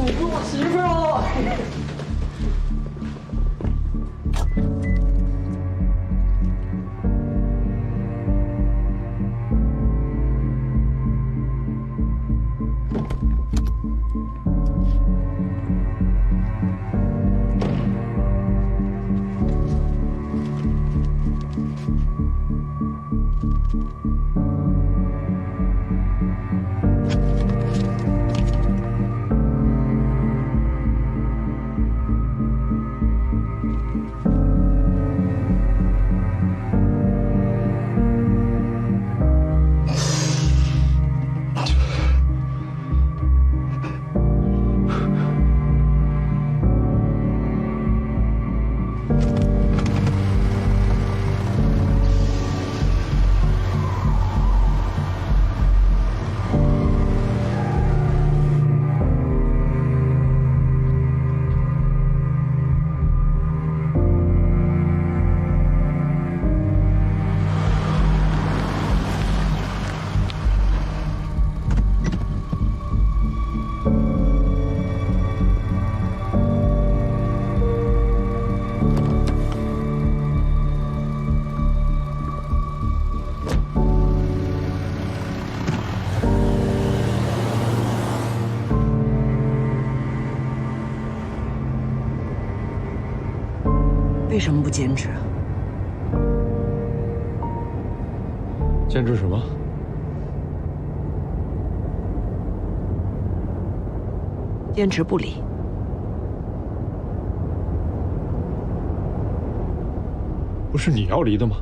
我是我媳妇儿。为什么不坚持啊？坚持什么？坚持不离。不是你要离的吗？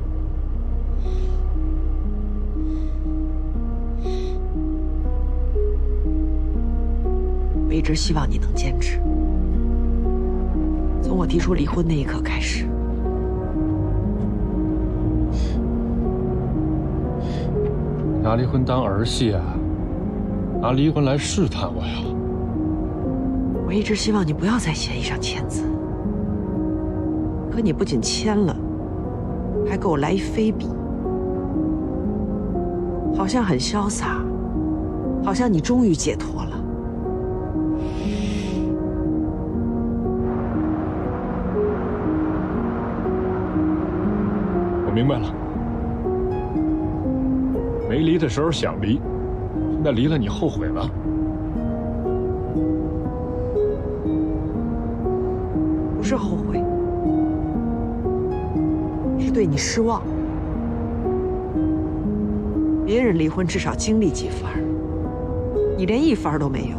我一直希望你能坚持。从我提出离婚那一刻开始。拿离婚当儿戏啊？拿离婚来试探我呀？我一直希望你不要在协议上签字，可你不仅签了，还给我来一非笔，好像很潇洒，好像你终于解脱了。我明白了，没离的时候想离，现在离了你后悔了。不是后悔，是对你失望。别人离婚至少经历几番，你连一番都没有，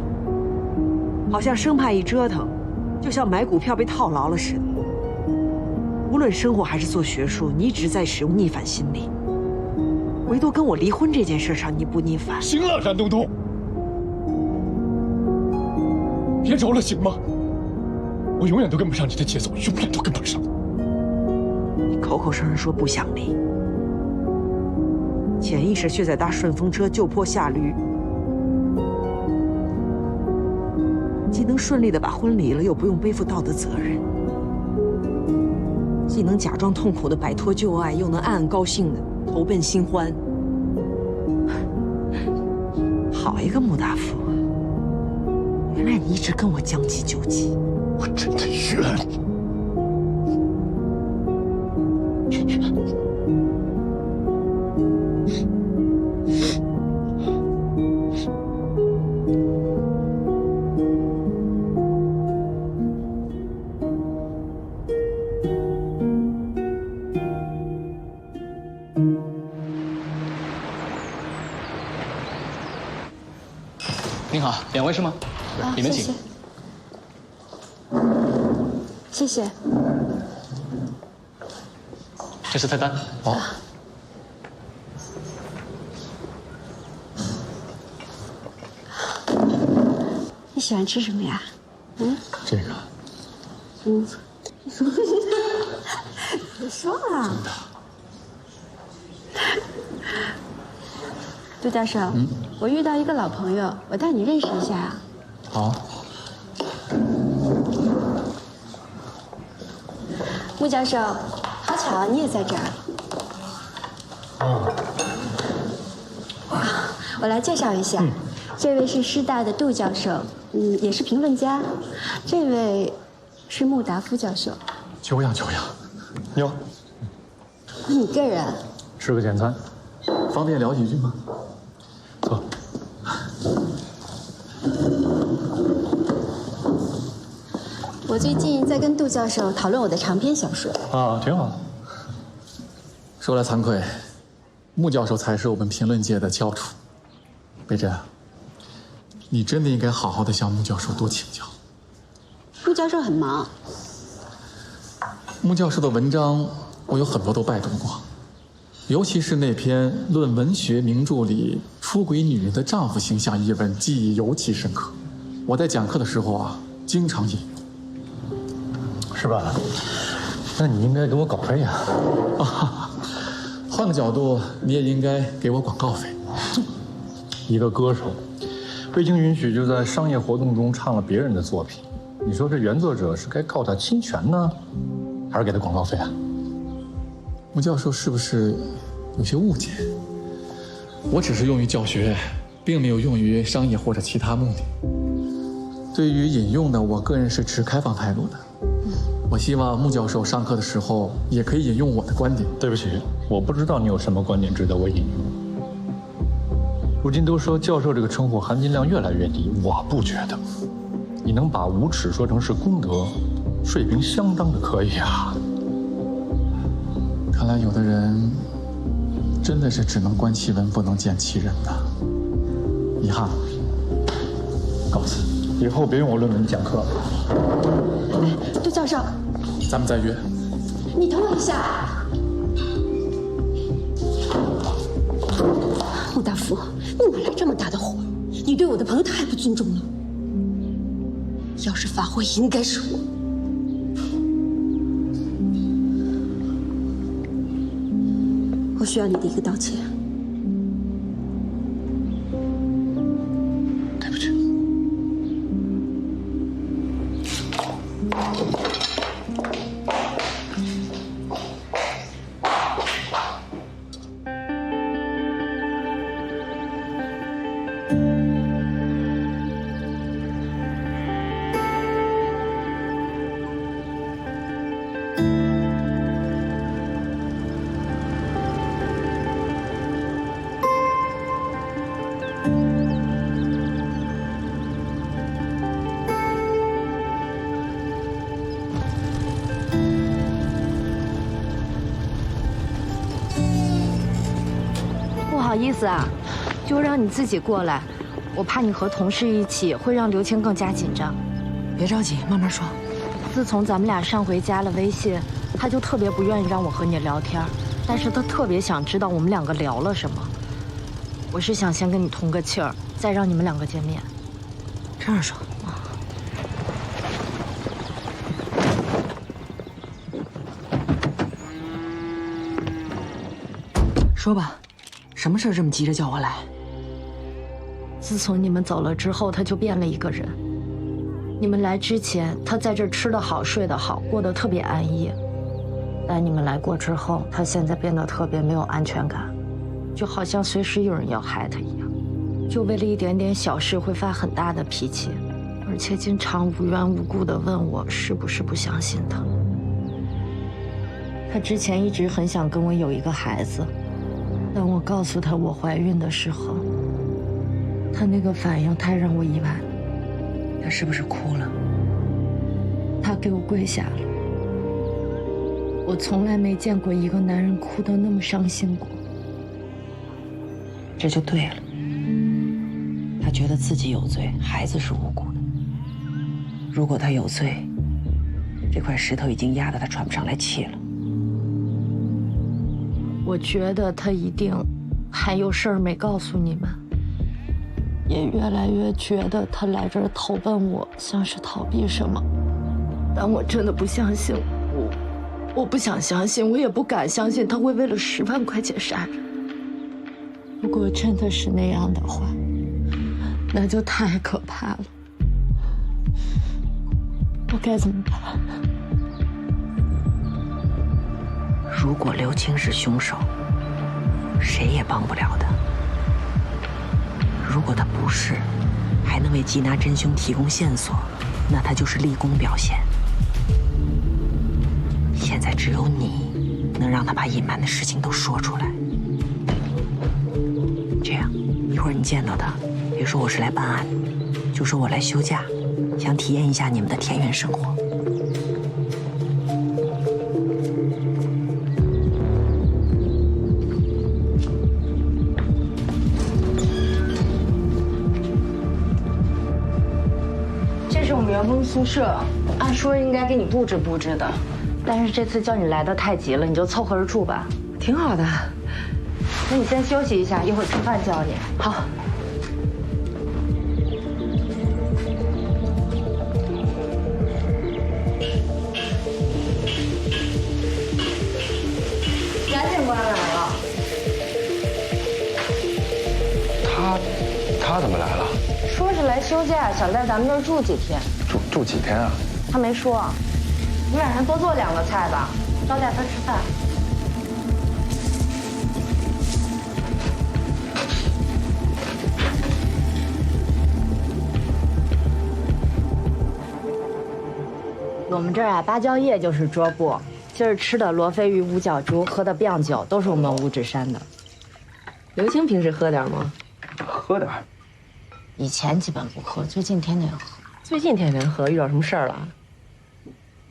好像生怕一折腾，就像买股票被套牢了似的。无论生活还是做学术，你一直在使用逆反心理，唯独跟我离婚这件事上你不逆反。行了，冉东东，别揉了，行吗？我永远都跟不上你的节奏，永远都跟不上。你口口声声说不想离，潜意识却在搭顺风车就坡下驴，既能顺利地把婚离了，又不用背负道德责任，既能假装痛苦地摆脱旧爱，又能暗暗高兴地投奔新欢。好一个穆大夫啊！原来你一直跟我将计就计。我真的冤你！您好，两位是吗？里面请。谢谢。这是菜单。哦。你喜欢吃什么呀？嗯，这个。嗯。别说了。真的。杜教授，我遇到一个老朋友，我带你认识一下啊。好。穆教授，好巧，你也在这儿。我来介绍一下，这位是师大的杜教授，也是评论家。这位是穆达夫教授。久仰久仰。哟。你个人。吃个简餐，方便聊几句吗？坐。我最近在跟杜教授讨论我的长篇小说。啊，挺好。说来惭愧，穆教授才是我们评论界的翘楚。贝珍，你真的应该好好的向穆教授多请教。穆教授很忙。穆教授的文章我有很多都拜读过，尤其是那篇《论文学名著》里出轨女人的丈夫形象一文，记忆尤其深刻。我在讲课的时候啊，经常引用。是吧？那你应该给我稿费呀。啊，换个角度，你也应该给我广告费。一个歌手，未经允许就在商业活动中唱了别人的作品，你说这原作者是该告他侵权呢，还是给他广告费啊？穆教授是不是有些误解？我只是用于教学，并没有用于商业或者其他目的。对于引用呢，我个人是持开放态度的。我希望穆教授上课的时候也可以引用我的观点。对不起，我不知道你有什么观点值得我引用。如今都说教授这个称呼含金量越来越低，我不觉得。你能把无耻说成是功德，水平相当的可以啊。看来有的人真的是只能观其文，不能见其人呐。遗憾，告辞。以后别用我论文讲课了。杜教授，咱们再约。你等我一下。穆大夫，你哪来这么大的火？你对我的朋友太不尊重了。要是发火，应该是我。我需要你的一个道歉。对不起。不好意思啊，就让你自己过来，我怕你和同事一起会让刘青更加紧张。别着急，慢慢说。自从咱们俩上回加了微信，他就特别不愿意让我和你聊天，但是他特别想知道我们两个聊了什么。我是想先跟你通个气儿，再让你们两个见面。这样说。说吧，什么事儿这么急着叫我来？自从你们走了之后，他就变了一个人。你们来之前，他在这儿吃得好、睡得好，过得特别安逸。但你们来过之后，他现在变得特别没有安全感，就好像随时有人要害他一样。就为了一点点小事会发很大的脾气，而且经常无缘无故地问我是不是不相信他。他之前一直很想跟我有一个孩子。当我告诉他我怀孕的时候，他那个反应太让我意外了。他是不是哭了？他给我跪下了。我从来没见过一个男人哭得那么伤心过。这就对了。他觉得自己有罪，孩子是无辜的。如果他有罪，这块石头已经压得他喘不上来气了。我觉得他一定还有事儿没告诉你们，也越来越觉得他来这儿投奔我，像是逃避什么。但我真的不相信，我不想相信，我也不敢相信他会为了10万块钱杀人。如果真的是那样的话，那就太可怕了。我该怎么办？如果刘青是凶手，谁也帮不了他。如果他不是，还能为缉拿真凶提供线索，那他就是立功表现。现在只有你能让他把隐瞒的事情都说出来。这样，一会儿你见到他，别说我是来办案，就说我来休假，想体验一下你们的田园生活。员工宿舍，按说应该给你布置布置的，但是这次叫你来的太急了，你就凑合着住吧。挺好的。那你先休息一下，一会儿吃饭叫你。好。杨警官来了。他怎么来了？说是来休假，想在咱们这儿住几天。住几天啊？他没说。你晚上多做2个菜吧，招待他吃饭。我们这儿啊，芭蕉叶就是桌布，今儿吃的罗非鱼、五角猪，喝的酿酒都是我们五指山的。刘青平时喝点吗？喝点。以前基本不喝，最近天天喝。最近天天喝，遇到什么事儿了？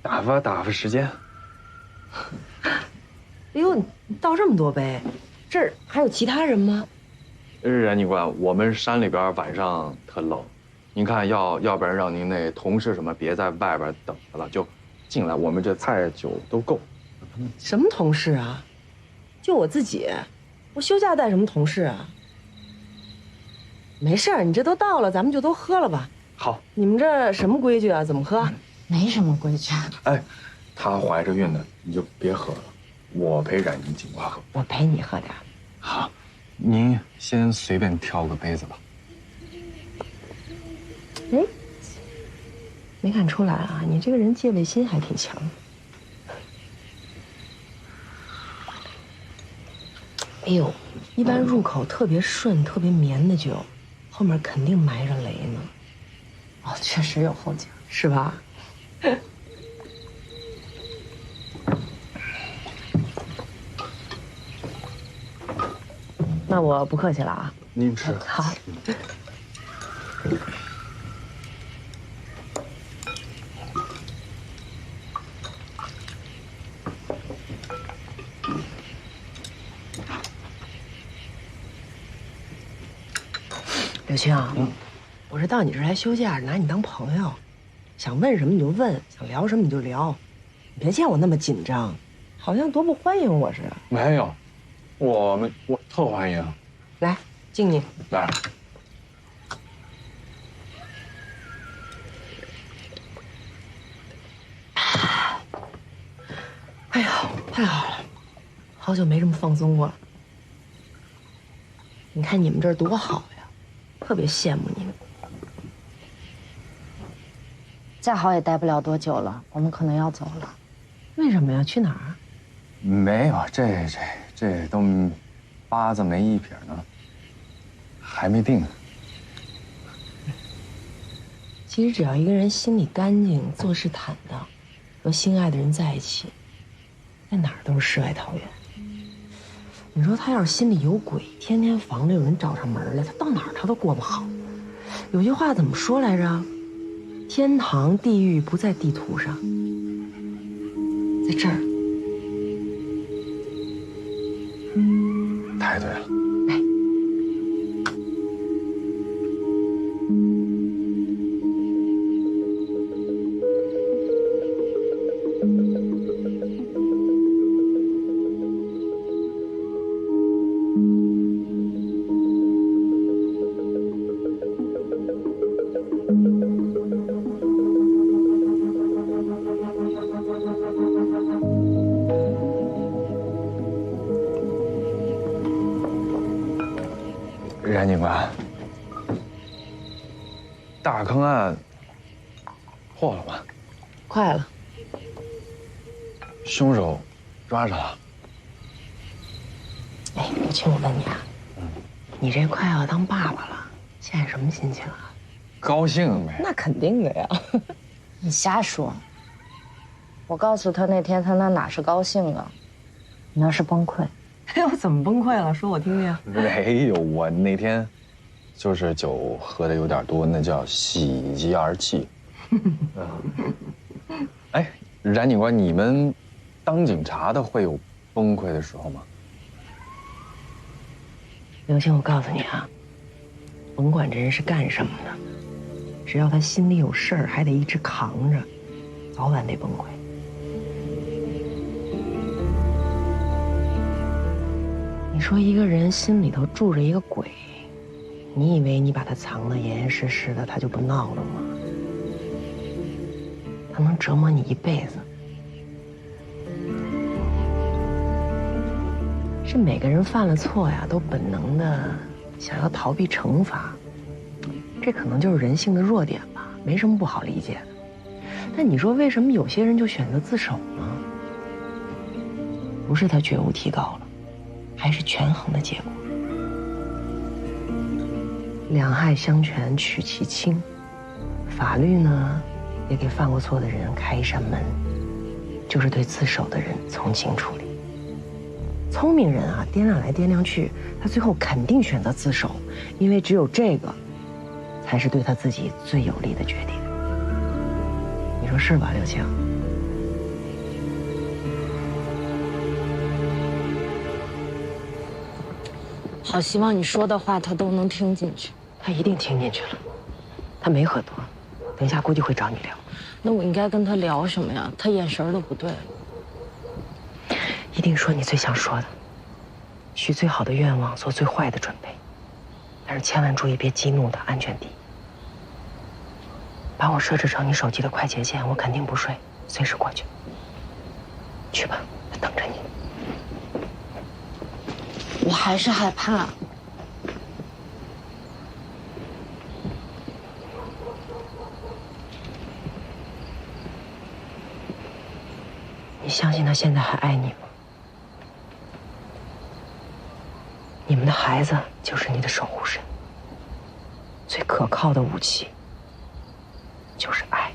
打发时间。哎呦，你倒这么多杯，这儿还有其他人吗？冉警官，我们山里边晚上特冷，您看要不然让您那同事什么别在外边等着了，就进来，我们这菜酒都够。什么同事啊？就我自己，我休假带什么同事啊？没事儿，你这都到了，咱们就都喝了吧。好，你们这什么规矩啊？怎么喝？没什么规矩。哎，她怀着孕呢，你就别喝了，我陪冉警官喝。我陪你喝点。好，您先随便挑个杯子吧。哎，没看出来啊，你这个人戒备心还挺强。哎呦，一般入口特别顺、特别绵的酒，后面肯定埋着雷呢。哦，确实有后劲，是吧？那我不客气了啊。您吃。好。刘青，我是到你这儿来休假，拿你当朋友，想问什么你就问，想聊什么你就聊，你别见我那么紧张，好像多不欢迎我似的。没有，我特欢迎。来，敬你。来。哎呦，太好了，好久没这么放松过了。你看你们这儿多好呀，特别羡慕你们。再好也待不了多久了，我们可能要走了。为什么呀？去哪儿？没有，这都八字没一撇呢，还没定。其实只要一个人心里干净，做事坦荡，和心爱的人在一起，在哪儿都是世外桃源。你说他要是心里有鬼，天天防着有人找上门来，他到哪儿他都过不好。有句话怎么说来着？天堂地狱不在地图上，在这儿。太对了。冉警官，大坑案破了吗？快了。凶手抓着了。哎，刘青，我问你啊，你这快要当爸爸了，现在什么心情啊？高兴呗。那肯定的呀。你瞎说。我告诉他那天，他那哪是高兴啊，你那是崩溃。哎呦，怎么崩溃了？说我听听。没有，我那天就是酒喝的有点多，那叫喜极而泣。哎，冉警官，你们当警察的会有崩溃的时候吗？刘星，我告诉你啊，甭管这人是干什么的，只要他心里有事儿，还得一直扛着，早晚得崩溃。你说一个人心里头住着一个鬼，你以为你把他藏得严严实实的，他就不闹了吗？他能折磨你一辈子。是每个人犯了错呀，都本能的想要逃避惩罚，这可能就是人性的弱点吧，没什么不好理解的。但你说为什么有些人就选择自首呢？不是他觉悟提高了，还是权衡的结果。两害相权取其轻，法律呢也给犯过错的人开一扇门，就是对自首的人从轻处理。聪明人啊，掂量来掂量去，他最后肯定选择自首，因为只有这个才是对他自己最有利的决定。你说是吧，刘青？好希望你说的话他都能听进去。他一定听进去了，他没喝多，等一下估计会找你聊。那我应该跟他聊什么呀？他眼神都不对。一定说你最想说的，许最好的愿望，做最坏的准备，但是千万注意别激怒他，安全第一。把我设置成你手机的快捷键，我肯定不睡，随时过去。去吧，他等着你。我还是害怕。你相信他现在还爱你吗？你们的孩子就是你的守护神，最可靠的武器就是爱。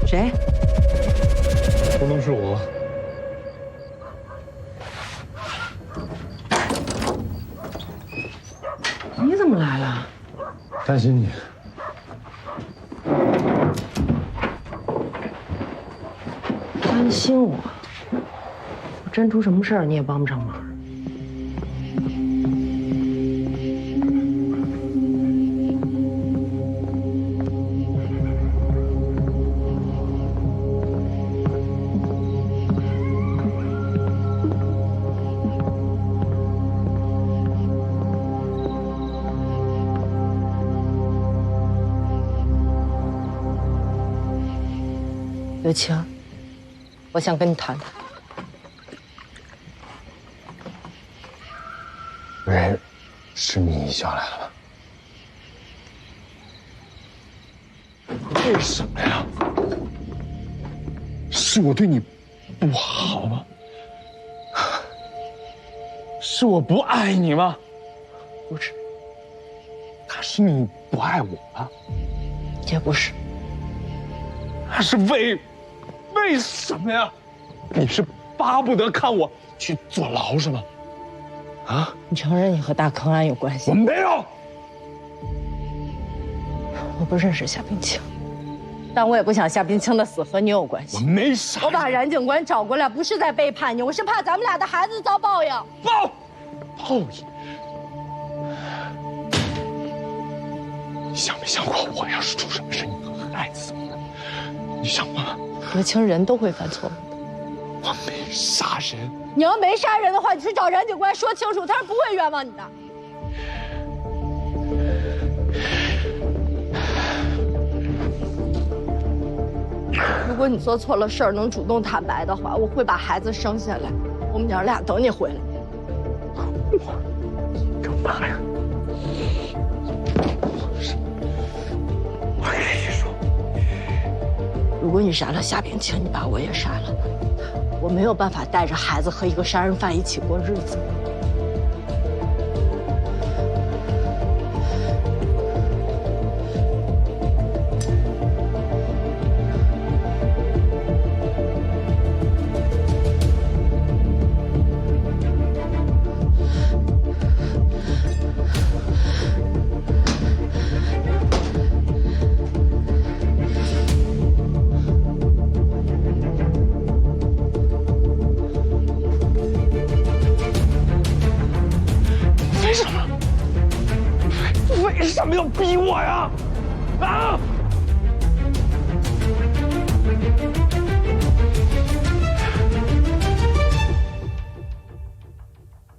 谁？不能是我。你怎么来了？担心你。担心我？我真出什么事儿你也帮不上忙。刘晴，我想跟你谈谈。喂，是你叫来了吧？为什么呀？是我对你不好吗？是我不爱你吗？不是，那是你不爱我吗？也不是，那是为什么呀？你是巴不得看我去坐牢是吗？啊？你承认你和大坑案有关系？我没有。我不认识夏冰清，但我也不想夏冰清的死和你有关系。我没杀人。我把冉警官找过来，不是在背叛你，我是怕咱们俩的孩子遭报应。报应？你想没想过，我要是出什么事，你和孩子怎么办？你想过吗？刘青，人都会犯错误的。我没杀人。你要没杀人的话，你去找冉警官说清楚，他是不会冤枉你的。如果你做错了事儿，能主动坦白的话，我会把孩子生下来，我们娘俩等你回来。干嘛呀？我跟你说，如果你杀了夏冰清，你把我也杀了，我没有办法带着孩子和一个杀人犯一起过日子。为什么要逼我呀？啊！